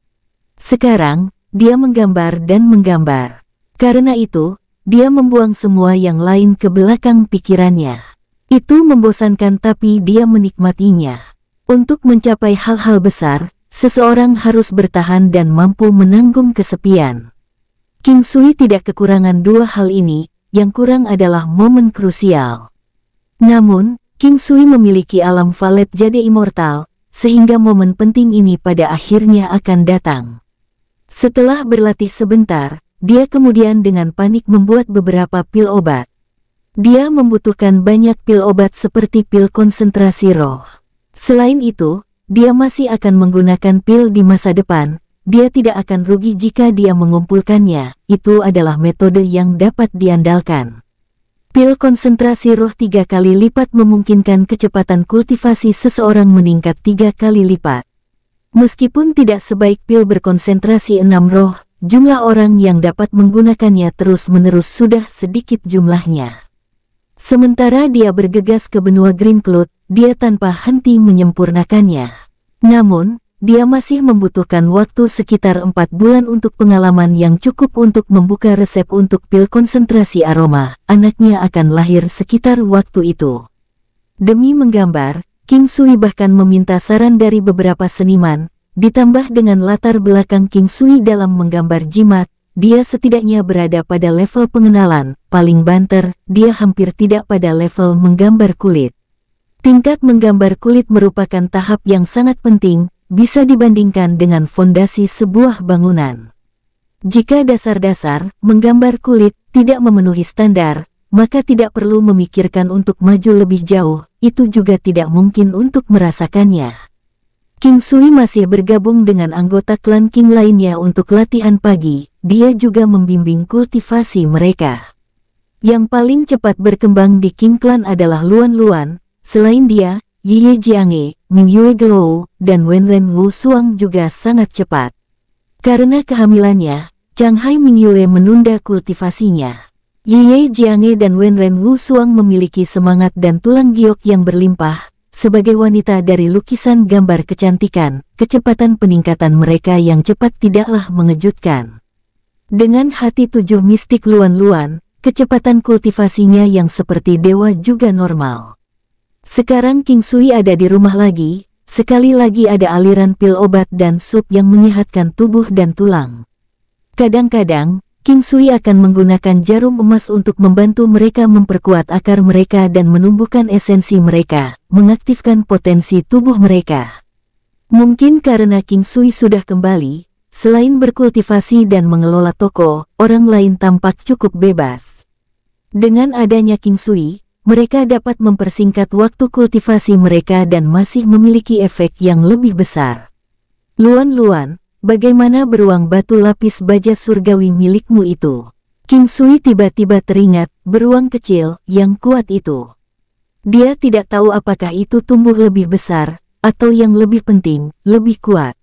Sekarang, dia menggambar dan menggambar. Karena itu, dia membuang semua yang lain ke belakang pikirannya. Itu membosankan tapi dia menikmatinya. Untuk mencapai hal-hal besar, seseorang harus bertahan dan mampu menanggung kesepian. King Sui tidak kekurangan 2 hal ini, yang kurang adalah momen krusial. Namun, King Sui memiliki alam valet jade immortal, sehingga momen penting ini pada akhirnya akan datang. Setelah berlatih sebentar, dia kemudian dengan panik membuat beberapa pil obat. Dia membutuhkan banyak pil obat seperti pil konsentrasi roh. Selain itu, dia masih akan menggunakan pil di masa depan. Dia tidak akan rugi jika dia mengumpulkannya. Itu adalah metode yang dapat diandalkan. Pil konsentrasi roh 3 kali lipat memungkinkan kecepatan kultivasi seseorang meningkat 3 kali lipat. Meskipun tidak sebaik pil berkonsentrasi 6 roh, jumlah orang yang dapat menggunakannya terus-menerus sudah sedikit jumlahnya. Sementara dia bergegas ke benua Green Cloud, dia tanpa henti menyempurnakannya. Namun, dia masih membutuhkan waktu sekitar 4 bulan untuk pengalaman yang cukup untuk membuka resep untuk pil konsentrasi aroma. Anaknya akan lahir sekitar waktu itu. Demi menggambar, King Sui bahkan meminta saran dari beberapa seniman, ditambah dengan latar belakang King Sui dalam menggambar jimat, dia setidaknya berada pada level pengenalan, paling banter, dia hampir tidak pada level menggambar kulit. Tingkat menggambar kulit merupakan tahap yang sangat penting, bisa dibandingkan dengan fondasi sebuah bangunan. Jika dasar-dasar menggambar kulit tidak memenuhi standar, maka tidak perlu memikirkan untuk maju lebih jauh, itu juga tidak mungkin untuk merasakannya. King Sui masih bergabung dengan anggota klan King lainnya untuk latihan pagi, dia juga membimbing kultivasi mereka. Yang paling cepat berkembang di King Clan adalah Luan Luan, selain dia, Yiye Jianghe, Mingyue Gelou, dan Wenren Wu Suang juga sangat cepat. Karena kehamilannya, Changhai Mingyue menunda kultivasinya. Yiye Jianghe dan Wenren Wu Suang memiliki semangat dan tulang giok yang berlimpah. Sebagai wanita dari lukisan gambar kecantikan, kecepatan peningkatan mereka yang cepat tidaklah mengejutkan. Dengan hati 7 mistik Luan Luan, kecepatan kultivasinya yang seperti dewa juga normal. Sekarang King Sui ada di rumah lagi, sekali lagi ada aliran pil obat dan sup yang menyehatkan tubuh dan tulang. Kadang-kadang, King Sui akan menggunakan jarum emas untuk membantu mereka memperkuat akar mereka dan menumbuhkan esensi mereka, mengaktifkan potensi tubuh mereka. Mungkin karena King Sui sudah kembali, selain berkultivasi dan mengelola toko, orang lain tampak cukup bebas. Dengan adanya King Sui, mereka dapat mempersingkat waktu kultivasi mereka dan masih memiliki efek yang lebih besar. Luan Luan, bagaimana beruang batu lapis baja surgawi milikmu itu? King Sui tiba-tiba teringat beruang kecil yang kuat itu. Dia tidak tahu apakah itu tumbuh lebih besar, atau yang lebih penting, lebih kuat.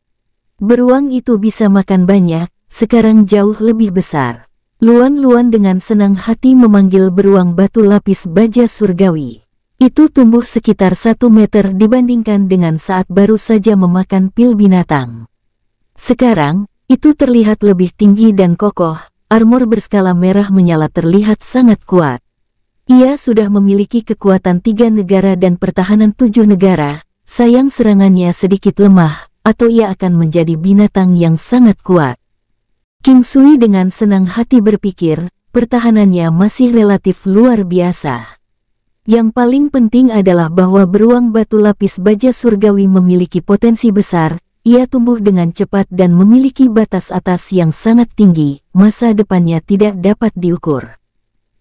Beruang itu bisa makan banyak, sekarang jauh lebih besar. Luan Luan dengan senang hati memanggil beruang batu lapis baja surgawi. Itu tumbuh sekitar 1 meter dibandingkan dengan saat baru saja memakan pil binatang. Sekarang, itu terlihat lebih tinggi dan kokoh, armor berskala merah menyala terlihat sangat kuat. Ia sudah memiliki kekuatan 3 negara dan pertahanan 7 negara, sayang serangannya sedikit lemah, atau ia akan menjadi binatang yang sangat kuat. King Sui dengan senang hati berpikir, pertahanannya masih relatif luar biasa. Yang paling penting adalah bahwa beruang batu lapis baja surgawi memiliki potensi besar. Ia tumbuh dengan cepat dan memiliki batas atas yang sangat tinggi, masa depannya tidak dapat diukur.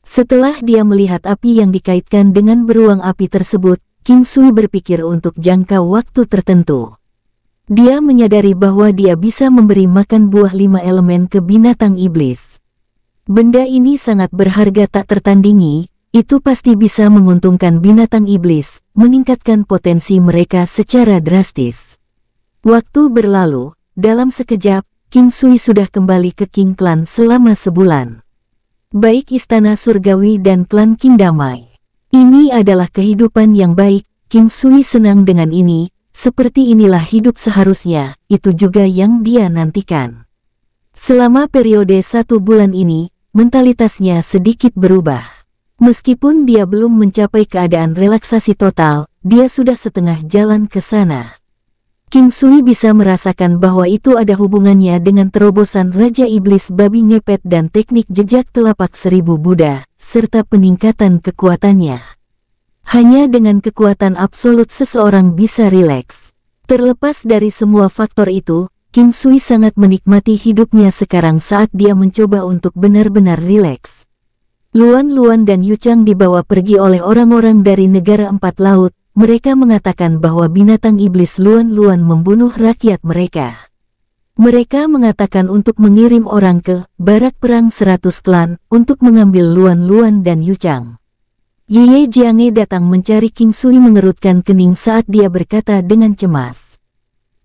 Setelah dia melihat api yang dikaitkan dengan beruang api tersebut, King Sui berpikir untuk jangka waktu tertentu. Dia menyadari bahwa dia bisa memberi makan buah 5 elemen ke binatang iblis. Benda ini sangat berharga tak tertandingi, itu pasti bisa menguntungkan binatang iblis, meningkatkan potensi mereka secara drastis. Waktu berlalu, dalam sekejap, King Sui sudah kembali ke King Clan selama sebulan. Baik istana surgawi dan klan King damai. Ini adalah kehidupan yang baik, King Sui senang dengan ini, seperti inilah hidup seharusnya, itu juga yang dia nantikan. Selama periode 1 bulan ini, mentalitasnya sedikit berubah. Meskipun dia belum mencapai keadaan relaksasi total, dia sudah setengah jalan ke sana. King Sui bisa merasakan bahwa itu ada hubungannya dengan terobosan Raja Iblis Babi Ngepet dan teknik jejak telapak 1000 Buddha, serta peningkatan kekuatannya. Hanya dengan kekuatan absolut seseorang bisa rileks. Terlepas dari semua faktor itu, King Sui sangat menikmati hidupnya sekarang saat dia mencoba untuk benar-benar rileks. Luan Luan dan Yu Chang dibawa pergi oleh orang-orang dari negara empat laut. Mereka mengatakan bahwa binatang iblis Luan Luan membunuh rakyat mereka. Mereka mengatakan untuk mengirim orang ke barak perang 100 klan untuk mengambil Luan Luan dan Yu Chang. Ye Jiange datang mencari King Sui mengerutkan kening saat dia berkata dengan cemas.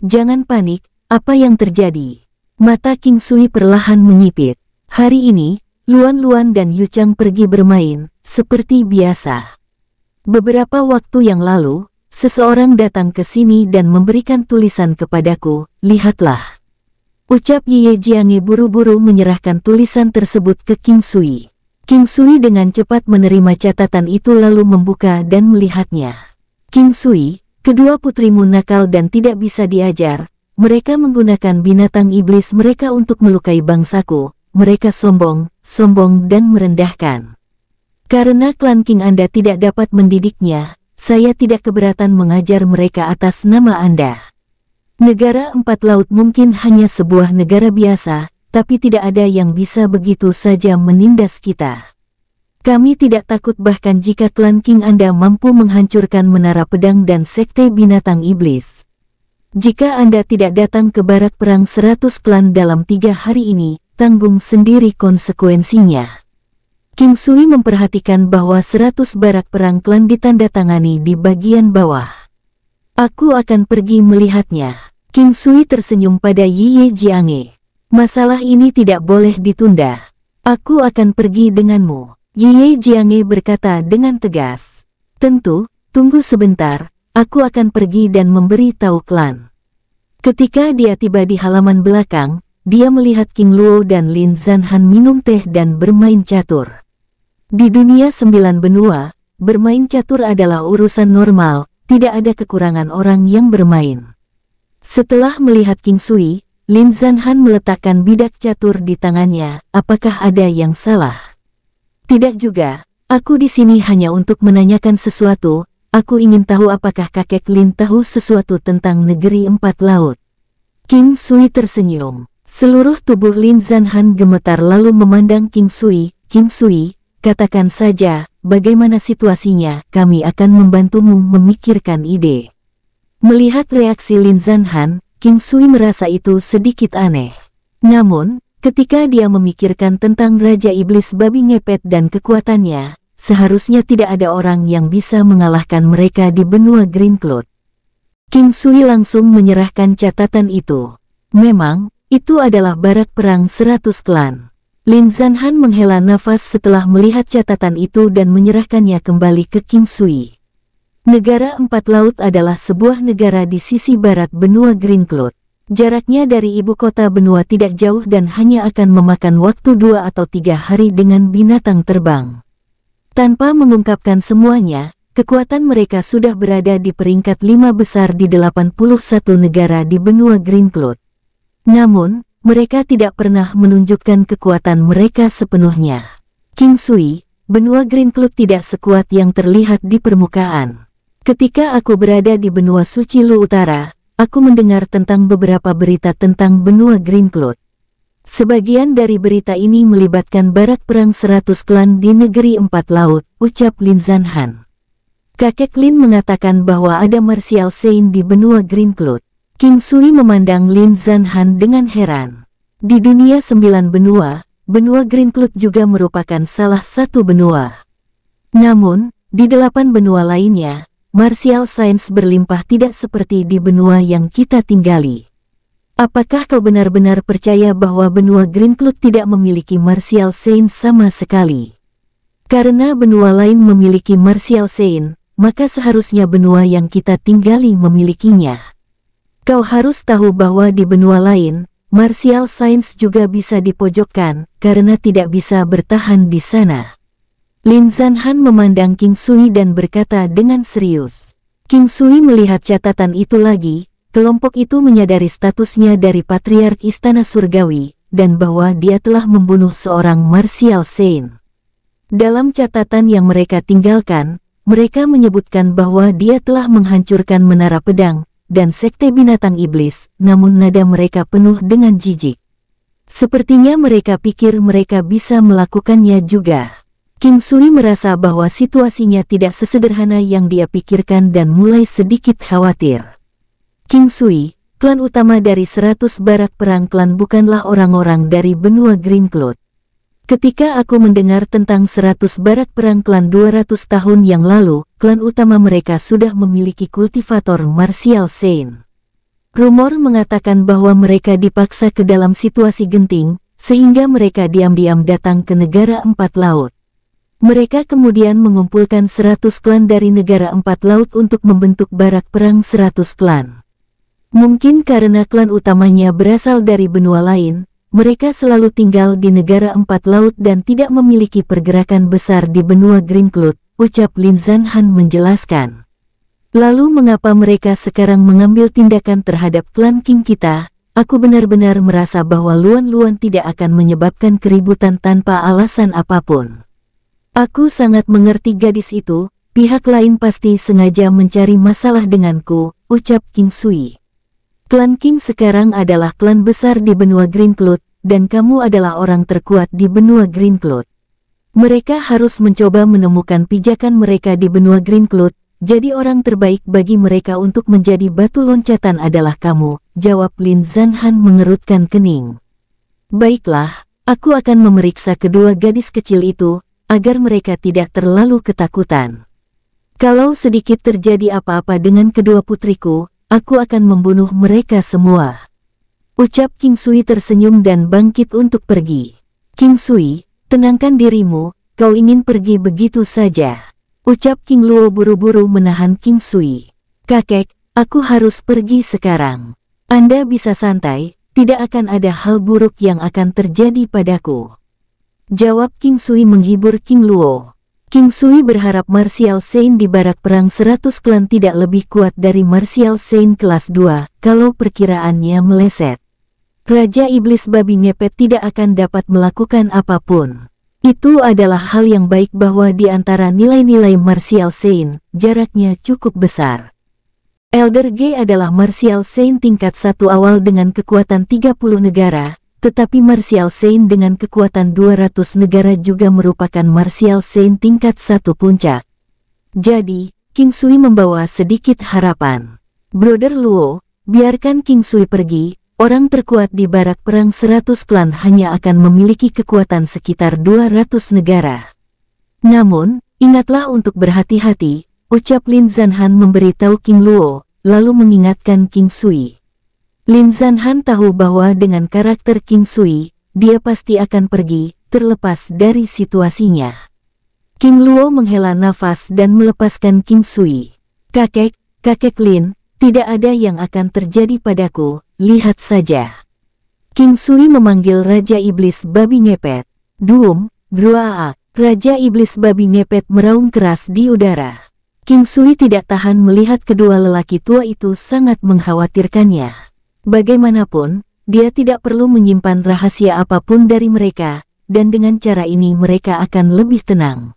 Jangan panik. Apa yang terjadi? Mata King Sui perlahan menyipit. Hari ini, Luan Luan dan Yu Chang pergi bermain, seperti biasa. Beberapa waktu yang lalu, seseorang datang ke sini dan memberikan tulisan kepadaku, lihatlah. Ucap Ye Jiange buru-buru menyerahkan tulisan tersebut ke King Sui. King Sui dengan cepat menerima catatan itu lalu membuka dan melihatnya. King Sui, kedua putrimu nakal dan tidak bisa diajar. Mereka menggunakan binatang iblis mereka untuk melukai bangsaku. Mereka sombong dan merendahkan. Karena klan King Anda tidak dapat mendidiknya, saya tidak keberatan mengajar mereka atas nama Anda. Negara empat laut mungkin hanya sebuah negara biasa, tapi tidak ada yang bisa begitu saja menindas kita. Kami tidak takut bahkan jika klan King Anda mampu menghancurkan menara pedang dan sekte binatang iblis. Jika Anda tidak datang ke barak perang 100 klan dalam 3 hari ini, tanggung sendiri konsekuensinya. King Sui memperhatikan bahwa 100 barak perang klan ditandatangani di bagian bawah. Aku akan pergi melihatnya. King Sui tersenyum pada Ye Jiange. Masalah ini tidak boleh ditunda. Aku akan pergi denganmu. Ye Jiange berkata dengan tegas. Tentu, tunggu sebentar. Aku akan pergi dan memberi tahu klan. Ketika dia tiba di halaman belakang, dia melihat King Luo dan Lin Zanhan minum teh dan bermain catur. Di dunia 9 benua, bermain catur adalah urusan normal, tidak ada kekurangan orang yang bermain. Setelah melihat King Sui, Lin Zanhan meletakkan bidak catur di tangannya. Apakah ada yang salah? Tidak juga, aku di sini hanya untuk menanyakan sesuatu. Aku ingin tahu apakah kakek Lin tahu sesuatu tentang negeri empat laut. King Sui tersenyum. Seluruh tubuh Lin Zanhan gemetar lalu memandang King Sui. King Sui, katakan saja, bagaimana situasinya, kami akan membantumu memikirkan ide. Melihat reaksi Lin Zanhan, King Sui merasa itu sedikit aneh. Namun, ketika dia memikirkan tentang Raja Iblis Babi Ngepet dan kekuatannya, seharusnya tidak ada orang yang bisa mengalahkan mereka di benua Green Cloud. King Sui langsung menyerahkan catatan itu. Memang, itu adalah barak perang 100 klan. Lin Zanhan menghela nafas setelah melihat catatan itu dan menyerahkannya kembali ke King Sui. Negara empat laut adalah sebuah negara di sisi barat benua Green Cloud. Jaraknya dari ibu kota benua tidak jauh dan hanya akan memakan waktu 2 atau 3 hari dengan binatang terbang. Tanpa mengungkapkan semuanya, kekuatan mereka sudah berada di peringkat 5 besar di 81 negara di benua Green Cloud. Namun, mereka tidak pernah menunjukkan kekuatan mereka sepenuhnya. King Sui, benua Green Cloud tidak sekuat yang terlihat di permukaan. Ketika aku berada di benua suci Lu Utara, aku mendengar tentang beberapa berita tentang benua Green Cloud. Sebagian dari berita ini melibatkan barak perang 100 klan di negeri empat laut, ucap Lin Zanhan. Kakek Lin mengatakan bahwa ada martial saint di benua Green Cloud. King Sui memandang Lin Zanhan dengan heran. Di dunia 9 benua, benua Green Cloud juga merupakan salah satu benua. Namun, di 8 benua lainnya, martial saints berlimpah tidak seperti di benua yang kita tinggali. Apakah kau benar-benar percaya bahwa benua Green Cloud tidak memiliki martial saint sama sekali? Karena benua lain memiliki martial saint, maka seharusnya benua yang kita tinggali memilikinya. Kau harus tahu bahwa di benua lain, martial saints juga bisa dipojokkan, karena tidak bisa bertahan di sana. Lin Zanhan memandang King Sui dan berkata dengan serius. King Sui melihat catatan itu lagi. Kelompok itu menyadari statusnya dari Patriark Istana Surgawi, dan bahwa dia telah membunuh seorang martial saint. Dalam catatan yang mereka tinggalkan, mereka menyebutkan bahwa dia telah menghancurkan menara pedang, dan sekte binatang iblis, namun nada mereka penuh dengan jijik. Sepertinya mereka pikir mereka bisa melakukannya juga. King Sui merasa bahwa situasinya tidak sesederhana yang dia pikirkan dan mulai sedikit khawatir. King Sui, klan utama dari 100 barak perang klan bukanlah orang-orang dari benua Green Cloud. Ketika aku mendengar tentang 100 barak perang klan 200 tahun yang lalu, klan utama mereka sudah memiliki kultivator martial saint. Rumor mengatakan bahwa mereka dipaksa ke dalam situasi genting, sehingga mereka diam-diam datang ke negara empat laut. Mereka kemudian mengumpulkan 100 klan dari negara empat laut untuk membentuk barak perang 100 klan. Mungkin karena klan utamanya berasal dari benua lain, mereka selalu tinggal di negara empat laut dan tidak memiliki pergerakan besar di benua Green Cloud, ucap Lin Zanhan menjelaskan. Lalu mengapa mereka sekarang mengambil tindakan terhadap klan King kita? Aku benar-benar merasa bahwa Luan-Luan tidak akan menyebabkan keributan tanpa alasan apapun. Aku sangat mengerti gadis itu, pihak lain pasti sengaja mencari masalah denganku, ucap King Sui. Klan King sekarang adalah klan besar di benua Green Cloud, dan kamu adalah orang terkuat di benua Green Cloud. Mereka harus mencoba menemukan pijakan mereka di benua Green Cloud, jadi orang terbaik bagi mereka untuk menjadi batu loncatan adalah kamu, jawab Lin Zanhan mengerutkan kening. Baiklah, aku akan memeriksa kedua gadis kecil itu, agar mereka tidak terlalu ketakutan. Kalau sedikit terjadi apa-apa dengan kedua putriku, aku akan membunuh mereka semua. Ucap King Sui tersenyum dan bangkit untuk pergi. King Sui, tenangkan dirimu, kau ingin pergi begitu saja. Ucap King Luo buru-buru menahan King Sui. Kakek, aku harus pergi sekarang. Anda bisa santai, tidak akan ada hal buruk yang akan terjadi padaku. Jawab King Sui menghibur King Luo. King Sui berharap martial saint di barak perang 100 klan tidak lebih kuat dari martial saint kelas 2, kalau perkiraannya meleset. Raja Iblis Babi Ngepet tidak akan dapat melakukan apapun. Itu adalah hal yang baik bahwa di antara nilai-nilai martial saint, jaraknya cukup besar. Elder G adalah martial saint tingkat 1 awal dengan kekuatan 30 negara, tetapi martial saint dengan kekuatan 200 negara juga merupakan martial saint tingkat 1 puncak. Jadi, King Sui membawa sedikit harapan. Brother Luo, biarkan King Sui pergi, orang terkuat di barak perang 100 klan hanya akan memiliki kekuatan sekitar 200 negara. Namun, ingatlah untuk berhati-hati, ucap Lin Zanhan memberitahu King Luo, lalu mengingatkan King Sui. Lin Zanhan tahu bahwa dengan karakter King Sui, dia pasti akan pergi, terlepas dari situasinya. King Luo menghela nafas dan melepaskan King Sui. Kakek Lin, tidak ada yang akan terjadi padaku, lihat saja. King Sui memanggil Raja Iblis Babi Ngepet. Duum, Gruaak. Raja Iblis Babi Ngepet meraung keras di udara. King Sui tidak tahan melihat kedua lelaki tua itu sangat mengkhawatirkannya. Bagaimanapun, dia tidak perlu menyimpan rahasia apapun dari mereka, dan dengan cara ini mereka akan lebih tenang.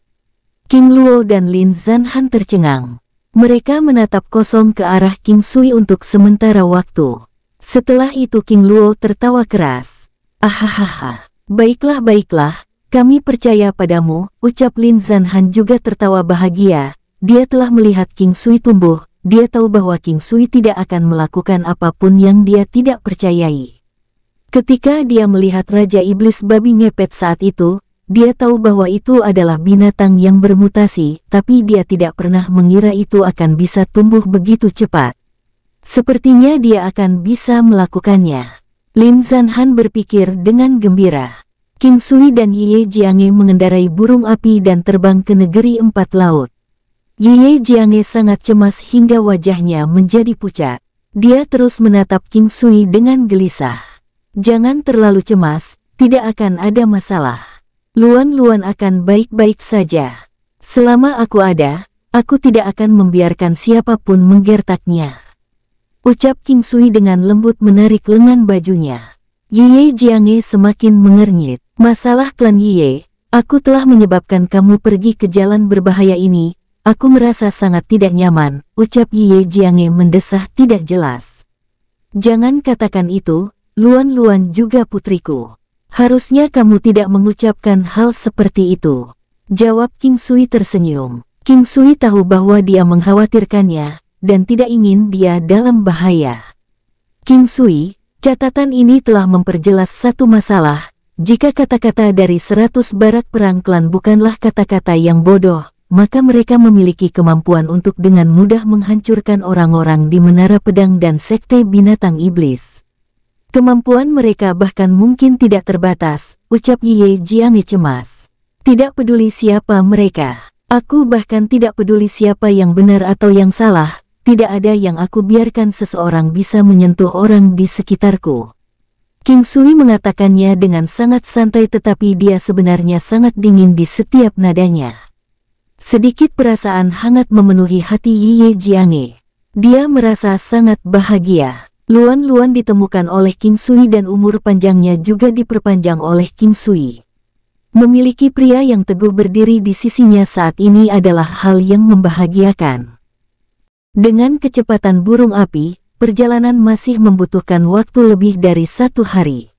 King Luo dan Lin Zanhan tercengang. Mereka menatap kosong ke arah King Sui untuk sementara waktu. Setelah itu King Luo tertawa keras. Ahahaha, baiklah, kami percaya padamu, ucap Lin Zanhan juga tertawa bahagia. Dia telah melihat King Sui tumbuh. Dia tahu bahwa King Sui tidak akan melakukan apapun yang dia tidak percayai. Ketika dia melihat Raja Iblis Babi Ngepet saat itu, dia tahu bahwa itu adalah binatang yang bermutasi, tapi dia tidak pernah mengira itu akan bisa tumbuh begitu cepat. Sepertinya dia akan bisa melakukannya. Lin Zanhan berpikir dengan gembira. King Sui dan Ye Jiange mengendarai burung api dan terbang ke negeri empat laut. Ye Jiange sangat cemas hingga wajahnya menjadi pucat. Dia terus menatap King Sui dengan gelisah. Jangan terlalu cemas, tidak akan ada masalah. Luan-Luan akan baik-baik saja. Selama aku ada, aku tidak akan membiarkan siapapun menggertaknya. Ucap King Sui dengan lembut menarik lengan bajunya. Ye Jiange semakin mengernyit. Masalah klan Ye, aku telah menyebabkan kamu pergi ke jalan berbahaya ini. aku merasa sangat tidak nyaman, ucap Ye Jiange mendesah tidak jelas. Jangan katakan itu, Luan Luan juga putriku. Harusnya kamu tidak mengucapkan hal seperti itu, jawab King Sui tersenyum. King Sui tahu bahwa dia mengkhawatirkannya, dan tidak ingin dia dalam bahaya. King Sui, catatan ini telah memperjelas satu masalah. Jika kata-kata dari 100 barak perang klan bukanlah kata-kata yang bodoh, maka mereka memiliki kemampuan untuk dengan mudah menghancurkan orang-orang di Menara Pedang dan Sekte Binatang Iblis. Kemampuan mereka bahkan mungkin tidak terbatas, ucap Ye Jiange cemas. Tidak peduli siapa mereka. Aku bahkan tidak peduli siapa yang benar atau yang salah, tidak ada yang aku biarkan seseorang bisa menyentuh orang di sekitarku. King Sui mengatakannya dengan sangat santai tetapi dia sebenarnya sangat dingin di setiap nadanya. Sedikit perasaan hangat memenuhi hati Ye Jiange. Dia merasa sangat bahagia. Luan Luan ditemukan oleh King Sui dan umur panjangnya juga diperpanjang oleh King Sui. Memiliki pria yang teguh berdiri di sisinya saat ini adalah hal yang membahagiakan. Dengan kecepatan burung api, perjalanan masih membutuhkan waktu lebih dari 1 hari.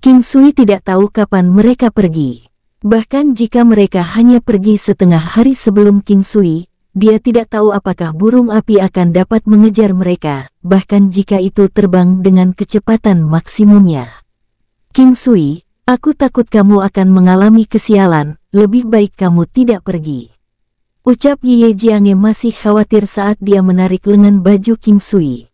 King Sui tidak tahu kapan mereka pergi. Bahkan jika mereka hanya pergi setengah hari sebelum King Sui, dia tidak tahu apakah burung api akan dapat mengejar mereka, bahkan jika itu terbang dengan kecepatan maksimumnya. King Sui, aku takut kamu akan mengalami kesialan, lebih baik kamu tidak pergi. Ucap Ye Jiange masih khawatir saat dia menarik lengan baju King Sui.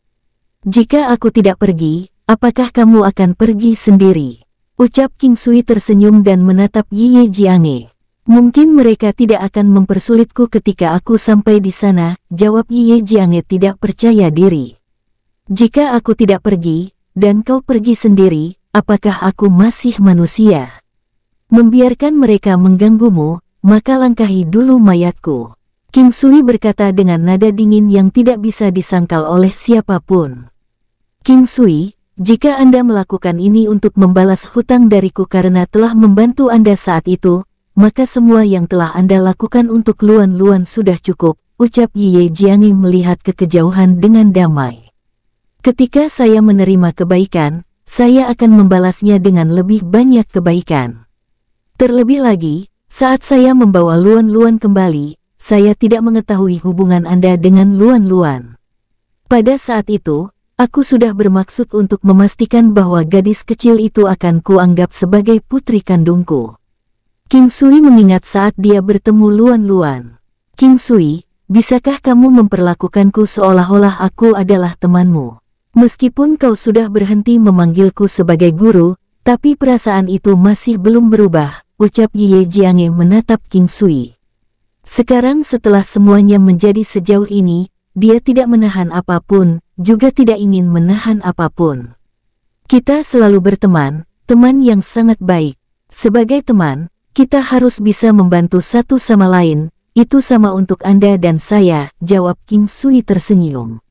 Jika aku tidak pergi, apakah kamu akan pergi sendiri? Ucap King Sui tersenyum dan menatap Ye Jiange. Mungkin mereka tidak akan mempersulitku ketika aku sampai di sana, jawab Ye Jiange tidak percaya diri. Jika aku tidak pergi, dan kau pergi sendiri, apakah aku masih manusia? Membiarkan mereka mengganggumu, maka langkahi dulu mayatku. King Sui berkata dengan nada dingin yang tidak bisa disangkal oleh siapapun. King Sui, jika Anda melakukan ini untuk membalas hutang dariku karena telah membantu Anda saat itu, maka semua yang telah Anda lakukan untuk Luan Luan sudah cukup, ucap Ye Jiange melihat ke kejauhan dengan damai. Ketika saya menerima kebaikan, saya akan membalasnya dengan lebih banyak kebaikan. Terlebih lagi, saat saya membawa Luan Luan kembali, saya tidak mengetahui hubungan Anda dengan Luan Luan. Pada saat itu, aku sudah bermaksud untuk memastikan bahwa gadis kecil itu akan kuanggap sebagai putri kandungku. King Sui mengingat saat dia bertemu Luan Luan. King Sui, bisakah kamu memperlakukanku seolah-olah aku adalah temanmu? Meskipun kau sudah berhenti memanggilku sebagai guru, tapi perasaan itu masih belum berubah, ucap Ye Jiange menatap King Sui. Sekarang setelah semuanya menjadi sejauh ini, dia tidak menahan apapun, juga tidak ingin menahan apapun. Kita selalu berteman, teman yang sangat baik. Sebagai teman, kita harus bisa membantu satu sama lain, itu sama untuk Anda dan saya, jawab King Sui tersenyum.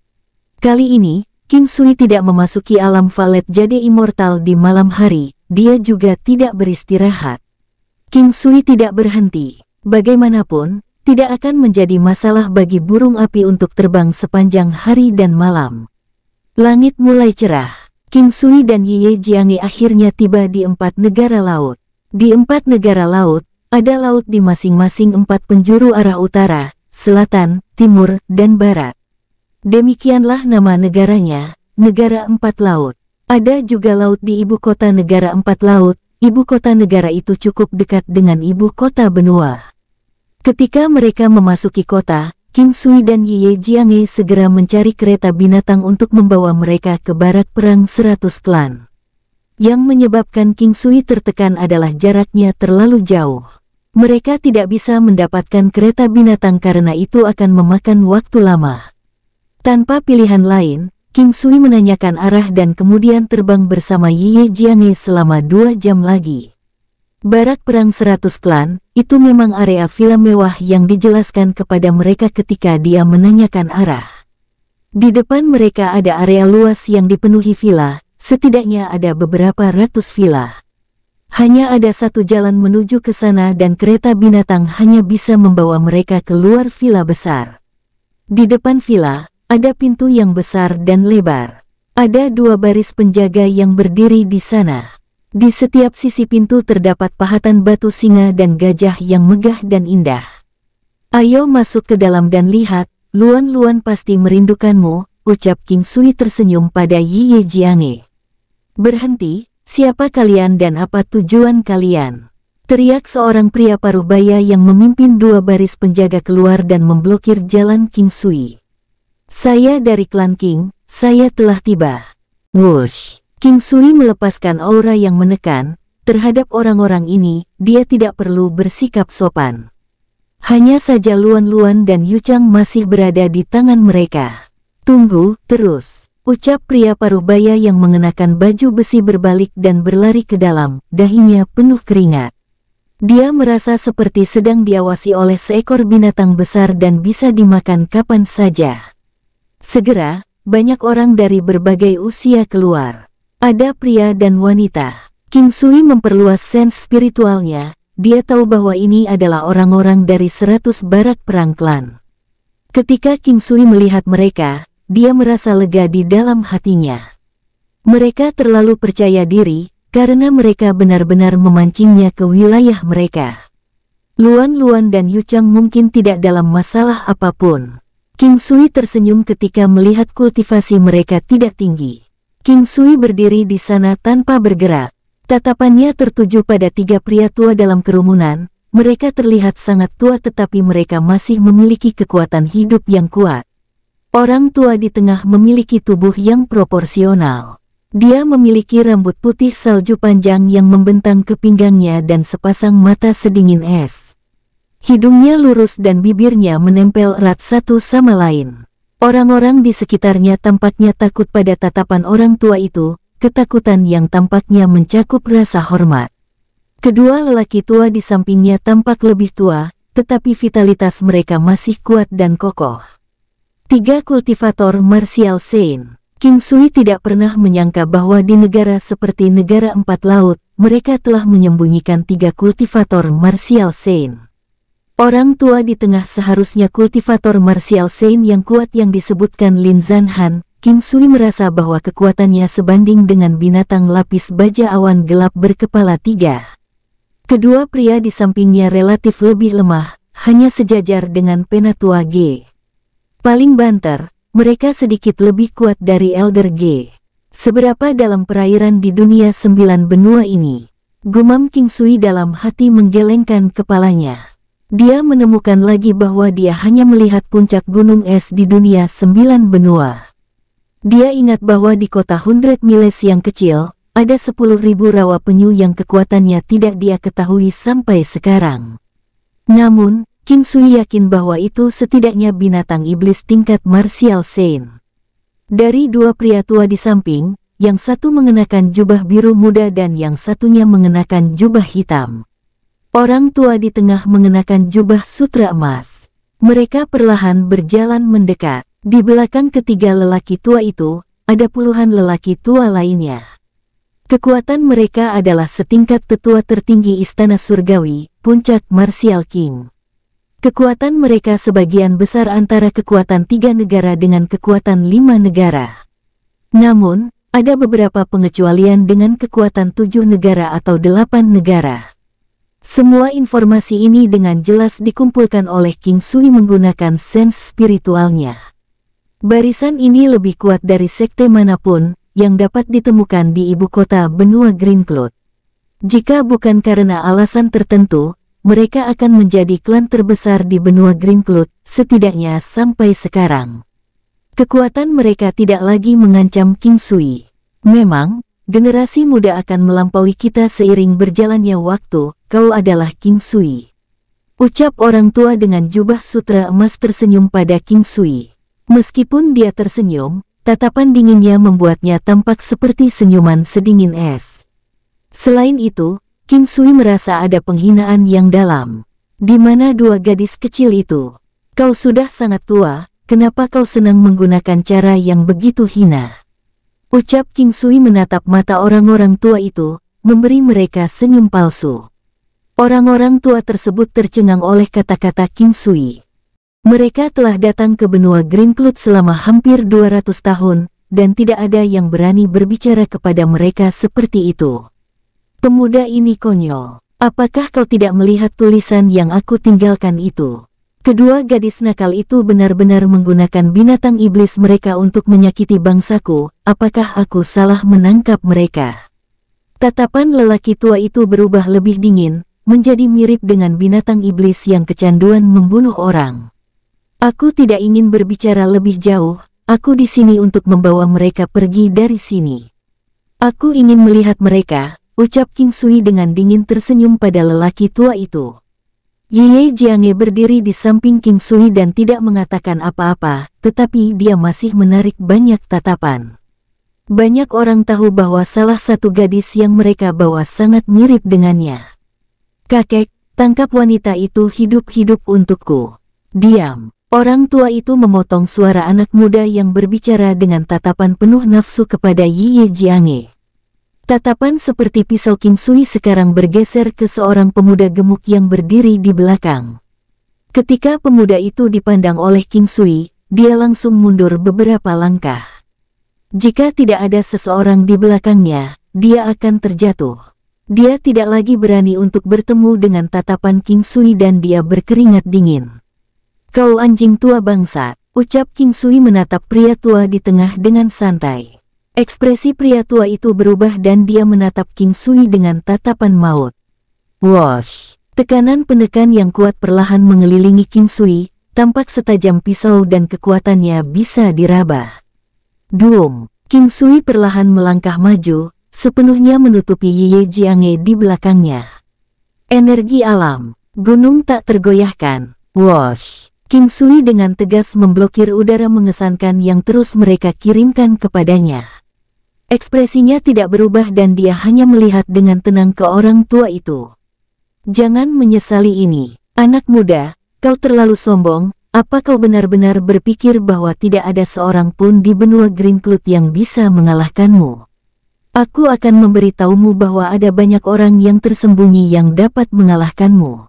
Kali ini, King Sui tidak memasuki alam valet jadi immortal di malam hari, dia juga tidak beristirahat. King Sui tidak berhenti. Bagaimanapun, tidak akan menjadi masalah bagi burung api untuk terbang sepanjang hari dan malam. Langit mulai cerah. King Sui dan Ye Jiange akhirnya tiba di 4 negara laut. Di 4 negara laut, ada laut di masing-masing 4 penjuru arah utara, selatan, timur, dan barat. Demikianlah nama negaranya, Negara 4 Laut. Ada juga laut di ibu kota negara 4 Laut. Ibu kota negara itu cukup dekat dengan ibu kota benua. Ketika mereka memasuki kota, King Sui dan Ye Jiange segera mencari kereta binatang untuk membawa mereka ke barak perang 100 klan. Yang menyebabkan King Sui tertekan adalah jaraknya terlalu jauh. Mereka tidak bisa mendapatkan kereta binatang karena itu akan memakan waktu lama. Tanpa pilihan lain, King Sui menanyakan arah dan kemudian terbang bersama Ye Jiange selama 2 jam lagi. Barak perang 100 klan, itu memang area villa mewah yang dijelaskan kepada mereka ketika dia menanyakan arah. Di depan mereka ada area luas yang dipenuhi villa, setidaknya ada beberapa ratus villa. Hanya ada satu jalan menuju ke sana dan kereta binatang hanya bisa membawa mereka keluar villa besar. Di depan villa, ada pintu yang besar dan lebar. Ada 2 baris penjaga yang berdiri di sana. Di setiap sisi pintu terdapat pahatan batu singa dan gajah yang megah dan indah. Ayo masuk ke dalam dan lihat, Luan-Luan pasti merindukanmu, ucap King Sui tersenyum pada Yi Ye Jiange. Berhenti, siapa kalian dan apa tujuan kalian? Teriak seorang pria parubaya yang memimpin 2 baris penjaga keluar dan memblokir jalan King Sui. Saya dari klan King, saya telah tiba. Wush! King Sui melepaskan aura yang menekan. Terhadap orang-orang ini, dia tidak perlu bersikap sopan. Hanya saja Luan-Luan dan Yu Chang masih berada di tangan mereka. Tunggu, terus, ucap pria parubaya yang mengenakan baju besi berbalik dan berlari ke dalam, dahinya penuh keringat. Dia merasa seperti sedang diawasi oleh seekor binatang besar dan bisa dimakan kapan saja. Segera, banyak orang dari berbagai usia keluar. Ada pria dan wanita. King Sui memperluas sense spiritualnya. Dia tahu bahwa ini adalah orang-orang dari 100 barak perang klan. Ketika King Sui melihat mereka, dia merasa lega di dalam hatinya. Mereka terlalu percaya diri, karena mereka benar-benar memancingnya ke wilayah mereka. Luan-Luan dan Yu Chang mungkin tidak dalam masalah apapun. King Sui tersenyum ketika melihat kultivasi mereka tidak tinggi. King Sui berdiri di sana tanpa bergerak. Tatapannya tertuju pada 3 pria tua dalam kerumunan. Mereka terlihat sangat tua tetapi mereka masih memiliki kekuatan hidup yang kuat. Orang tua di tengah memiliki tubuh yang proporsional. Dia memiliki rambut putih salju panjang yang membentang ke pinggangnya dan sepasang mata sedingin es. Hidungnya lurus dan bibirnya menempel erat satu sama lain. Orang-orang di sekitarnya tampaknya takut pada tatapan orang tua itu, ketakutan yang tampaknya mencakup rasa hormat. Kedua lelaki tua di sampingnya tampak lebih tua, tetapi vitalitas mereka masih kuat dan kokoh. 3 kultivator martial Saint. King Sui tidak pernah menyangka bahwa di negara seperti negara 4 laut, mereka telah menyembunyikan 3 kultivator martial Saint. Orang tua di tengah seharusnya kultivator martial Saint yang kuat yang disebutkan Lin Zanhan. King Sui merasa bahwa kekuatannya sebanding dengan binatang lapis baja awan gelap berkepala 3. Kedua pria di sampingnya relatif lebih lemah, hanya sejajar dengan Penatua G. Paling banter, mereka sedikit lebih kuat dari Elder G. Seberapa dalam perairan di dunia 9 benua ini? Gumam King Sui dalam hati menggelengkan kepalanya. Dia menemukan lagi bahwa dia hanya melihat puncak gunung es di dunia 9 benua. Dia ingat bahwa di kota 100 Miles yang kecil, ada 10.000 rawa penyu yang kekuatannya tidak dia ketahui sampai sekarang. Namun, King Sui yakin bahwa itu setidaknya binatang iblis tingkat martial Saint. Dari 2 pria tua di samping, yang satu mengenakan jubah biru muda dan yang satunya mengenakan jubah hitam. Orang tua di tengah mengenakan jubah sutra emas. Mereka perlahan berjalan mendekat. Di belakang ketiga lelaki tua itu, ada puluhan lelaki tua lainnya. Kekuatan mereka adalah setingkat tetua tertinggi istana surgawi, puncak martial king. Kekuatan mereka sebagian besar antara kekuatan 3 negara dengan kekuatan 5 negara. Namun, ada beberapa pengecualian dengan kekuatan 7 negara atau 8 negara. Semua informasi ini dengan jelas dikumpulkan oleh King Sui menggunakan sense spiritualnya. Barisan ini lebih kuat dari sekte manapun yang dapat ditemukan di ibu kota benua Green Cloud. Jika bukan karena alasan tertentu, mereka akan menjadi klan terbesar di benua Green Cloud, setidaknya sampai sekarang. Kekuatan mereka tidak lagi mengancam King Sui. Memang, generasi muda akan melampaui kita seiring berjalannya waktu. Kau adalah King Sui. Ucap orang tua dengan jubah sutra emas tersenyum pada King Sui. Meskipun dia tersenyum, tatapan dinginnya membuatnya tampak seperti senyuman sedingin es. Selain itu, King Sui merasa ada penghinaan yang dalam. Di mana 2 gadis kecil itu? Kau sudah sangat tua, kenapa kau senang menggunakan cara yang begitu hina? Ucap King Sui menatap mata orang-orang tua itu. memberi mereka senyum palsu. Orang-orang tua tersebut tercengang oleh kata-kata King Sui. Mereka telah datang ke benua Green Cloud selama hampir 200 tahun, dan tidak ada yang berani berbicara kepada mereka seperti itu. Pemuda ini konyol. Apakah kau tidak melihat tulisan yang aku tinggalkan itu? Kedua gadis nakal itu benar-benar menggunakan binatang iblis mereka untuk menyakiti bangsaku. Apakah aku salah menangkap mereka? Tatapan lelaki tua itu berubah lebih dingin, menjadi mirip dengan binatang iblis yang kecanduan membunuh orang. Aku tidak ingin berbicara lebih jauh, aku di sini untuk membawa mereka pergi dari sini. Aku ingin melihat mereka, ucap King Sui dengan dingin tersenyum pada lelaki tua itu. Ye Jiange berdiri di samping King Sui dan tidak mengatakan apa-apa, tetapi dia masih menarik banyak tatapan. Banyak orang tahu bahwa salah satu gadis yang mereka bawa sangat mirip dengannya. Kakek, tangkap wanita itu hidup-hidup untukku. Diam. Orang tua itu memotong suara anak muda yang berbicara dengan tatapan penuh nafsu kepada Ye Jiange. Tatapan seperti pisau King Sui sekarang bergeser ke seorang pemuda gemuk yang berdiri di belakang. Ketika pemuda itu dipandang oleh King Sui, dia langsung mundur beberapa langkah. Jika tidak ada seseorang di belakangnya, dia akan terjatuh. Dia tidak lagi berani untuk bertemu dengan tatapan King Sui dan dia berkeringat dingin. Kau anjing tua bangsat, ucap King Sui menatap pria tua di tengah dengan santai. Ekspresi pria tua itu berubah dan dia menatap King Sui dengan tatapan maut. Wosh! Tekanan penekan yang kuat perlahan mengelilingi King Sui, tampak setajam pisau dan kekuatannya bisa diraba. Duum! King Sui perlahan melangkah maju, sepenuhnya menutupi Ye Jiange di belakangnya. Energi alam, gunung tak tergoyahkan. Wosh! King Sui dengan tegas memblokir udara mengesankan yang terus mereka kirimkan kepadanya. Ekspresinya tidak berubah dan dia hanya melihat dengan tenang ke orang tua itu. Jangan menyesali ini, anak muda, kau terlalu sombong. Apa kau benar-benar berpikir bahwa tidak ada seorang pun di benua Green Cloud yang bisa mengalahkanmu? Aku akan memberitahumu bahwa ada banyak orang yang tersembunyi yang dapat mengalahkanmu.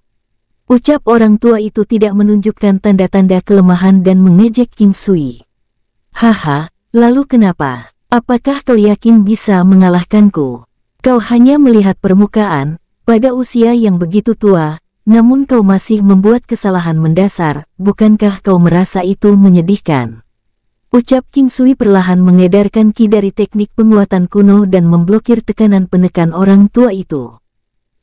Ucap orang tua itu tidak menunjukkan tanda-tanda kelemahan dan mengejek King Sui. Haha, lalu kenapa? Apakah kau yakin bisa mengalahkanku? Kau hanya melihat permukaan, pada usia yang begitu tua, namun kau masih membuat kesalahan mendasar, bukankah kau merasa itu menyedihkan? Ucap King Sui perlahan mengedarkan ki dari teknik penguatan kuno dan memblokir tekanan penekan orang tua itu.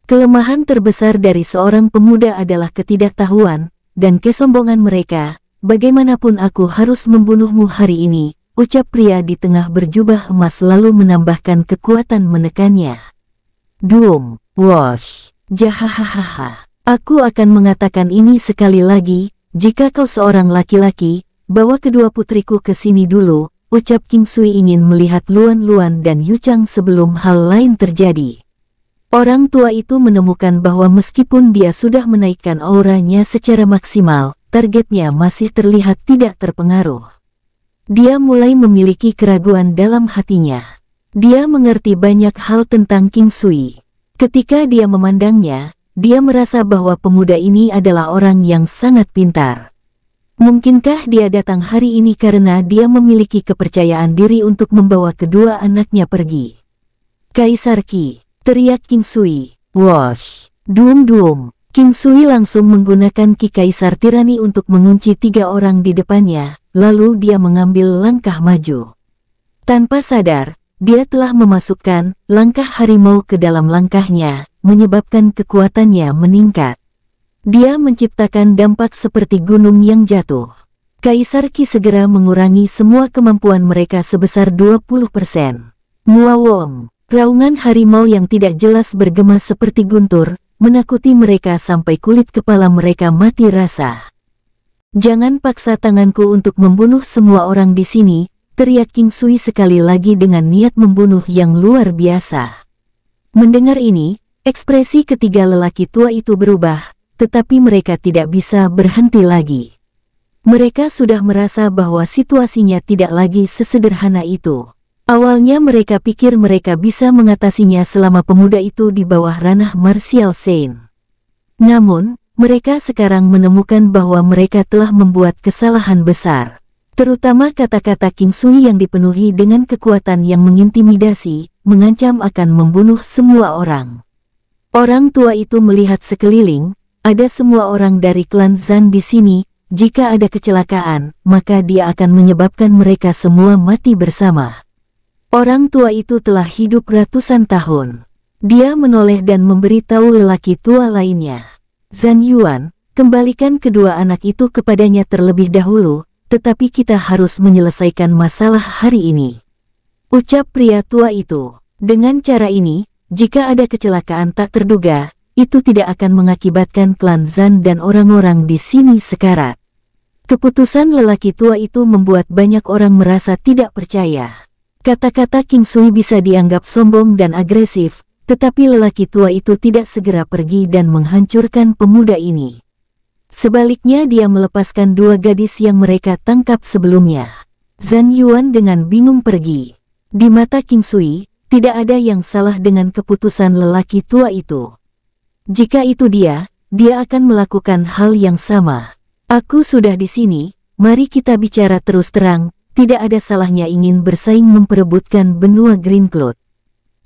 Kelemahan terbesar dari seorang pemuda adalah ketidaktahuan dan kesombongan mereka. Bagaimanapun aku harus membunuhmu hari ini, ucap pria di tengah berjubah emas lalu menambahkan kekuatan menekannya. Duum, wosh, jahahaha. Aku akan mengatakan ini sekali lagi, jika kau seorang laki-laki, bawa kedua putriku ke sini dulu, ucap King Sui ingin melihat Luan Luan dan Yu Chang sebelum hal lain terjadi. Orang tua itu menemukan bahwa meskipun dia sudah menaikkan auranya secara maksimal, targetnya masih terlihat tidak terpengaruh. Dia mulai memiliki keraguan dalam hatinya. Dia mengerti banyak hal tentang King Sui. Ketika dia memandangnya, dia merasa bahwa pemuda ini adalah orang yang sangat pintar. Mungkinkah dia datang hari ini karena dia memiliki kepercayaan diri untuk membawa kedua anaknya pergi? Kaisar Qi, teriak King Sui. Wosh! Duum-duum! King Sui langsung menggunakan ki Kaisar Tirani untuk mengunci 3 orang di depannya, lalu dia mengambil langkah maju. Tanpa sadar, dia telah memasukkan langkah harimau ke dalam langkahnya, menyebabkan kekuatannya meningkat. Dia menciptakan dampak seperti gunung yang jatuh. Kaisar Qi segera mengurangi semua kemampuan mereka sebesar 20%. Muawom! Raungan harimau yang tidak jelas bergema seperti guntur, menakuti mereka sampai kulit kepala mereka mati rasa. Jangan paksa tanganku untuk membunuh semua orang di sini, teriak King Sui sekali lagi dengan niat membunuh yang luar biasa. Mendengar ini, ekspresi ketiga lelaki tua itu berubah, tetapi mereka tidak bisa berhenti lagi. Mereka sudah merasa bahwa situasinya tidak lagi sesederhana itu. Awalnya mereka pikir mereka bisa mengatasinya selama pemuda itu di bawah ranah martial Saint. Namun, mereka sekarang menemukan bahwa mereka telah membuat kesalahan besar. Terutama kata-kata King Sui yang dipenuhi dengan kekuatan yang mengintimidasi, mengancam akan membunuh semua orang. Orang tua itu melihat sekeliling, ada semua orang dari klan Zan di sini. Jika ada kecelakaan, maka dia akan menyebabkan mereka semua mati bersama. Orang tua itu telah hidup ratusan tahun. Dia menoleh dan memberitahu lelaki tua lainnya. Zan Yuan, kembalikan kedua anak itu kepadanya terlebih dahulu, tetapi kita harus menyelesaikan masalah hari ini. Ucap pria tua itu. Dengan cara ini, jika ada kecelakaan tak terduga, itu tidak akan mengakibatkan klan Zan dan orang-orang di sini sekarat. Keputusan lelaki tua itu membuat banyak orang merasa tidak percaya. Kata-kata King Sui bisa dianggap sombong dan agresif, tetapi lelaki tua itu tidak segera pergi dan menghancurkan pemuda ini. Sebaliknya dia melepaskan dua gadis yang mereka tangkap sebelumnya. Zan Yuan dengan bingung pergi. Di mata King Sui, tidak ada yang salah dengan keputusan lelaki tua itu. Jika itu dia akan melakukan hal yang sama. Aku sudah di sini, mari kita bicara terus terang. Tidak ada salahnya ingin bersaing memperebutkan benua Green Cloud.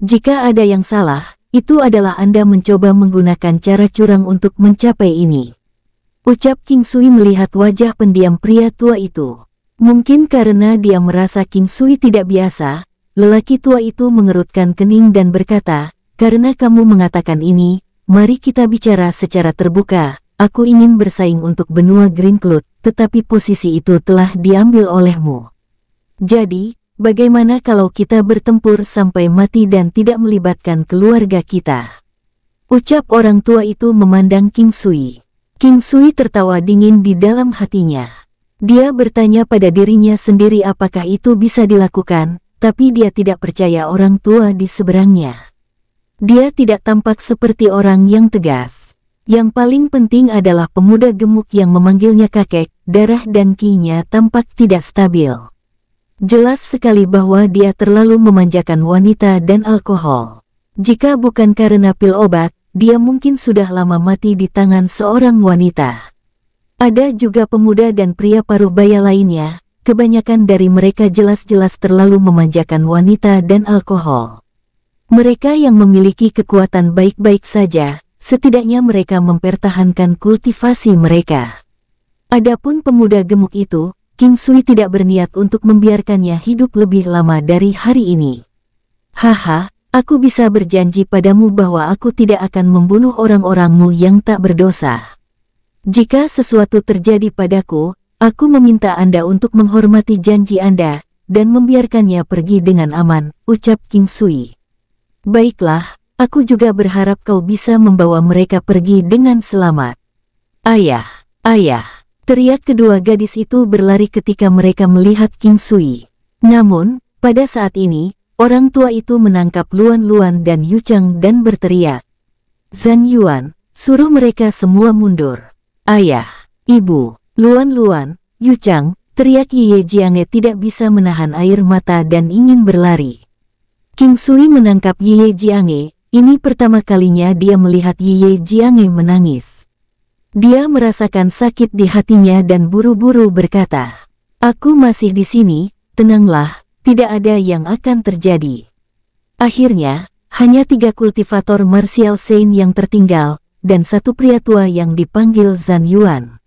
Jika ada yang salah, itu adalah Anda mencoba menggunakan cara curang untuk mencapai ini. Ucap King Sui melihat wajah pendiam pria tua itu. Mungkin karena dia merasa King Sui tidak biasa, lelaki tua itu mengerutkan kening dan berkata, "Karena kamu mengatakan ini, mari kita bicara secara terbuka. Aku ingin bersaing untuk benua Green Cloud, tetapi posisi itu telah diambil olehmu. Jadi, bagaimana kalau kita bertempur sampai mati dan tidak melibatkan keluarga kita?" Ucap orang tua itu memandang King Sui. King Sui tertawa dingin di dalam hatinya. Dia bertanya pada dirinya sendiri apakah itu bisa dilakukan, tapi dia tidak percaya orang tua di seberangnya. Dia tidak tampak seperti orang yang tegas. Yang paling penting adalah pemuda gemuk yang memanggilnya kakek, darah dan ki-nya tampak tidak stabil. Jelas sekali bahwa dia terlalu memanjakan wanita dan alkohol. Jika bukan karena pil obat, dia mungkin sudah lama mati di tangan seorang wanita. Ada juga pemuda dan pria paruh baya lainnya, kebanyakan dari mereka jelas-jelas terlalu memanjakan wanita dan alkohol. Mereka yang memiliki kekuatan baik-baik saja, setidaknya mereka mempertahankan kultivasi mereka. Adapun pemuda gemuk itu, King Sui tidak berniat untuk membiarkannya hidup lebih lama dari hari ini. "Haha, aku bisa berjanji padamu bahwa aku tidak akan membunuh orang-orangmu yang tak berdosa. Jika sesuatu terjadi padaku, aku meminta Anda untuk menghormati janji Anda, dan membiarkannya pergi dengan aman," ucap King Sui. "Baiklah, aku juga berharap kau bisa membawa mereka pergi dengan selamat." "Ayah, ayah!" teriak kedua gadis itu berlari ketika mereka melihat King Sui. Namun, pada saat ini, orang tua itu menangkap Luan Luan dan Yu Chang dan berteriak, "Zan Yuan, suruh mereka semua mundur." "Ayah, ibu!" Luan Luan, Yu Chang, teriak Ye Jiange tidak bisa menahan air mata dan ingin berlari. King Sui menangkap Ye Jiange, ini pertama kalinya dia melihat Ye Jiange menangis. Dia merasakan sakit di hatinya dan buru-buru berkata, "Aku masih di sini, tenanglah, tidak ada yang akan terjadi." Akhirnya, hanya 3 kultivator martial Saint yang tertinggal, dan 1 pria tua yang dipanggil Zan Yuan.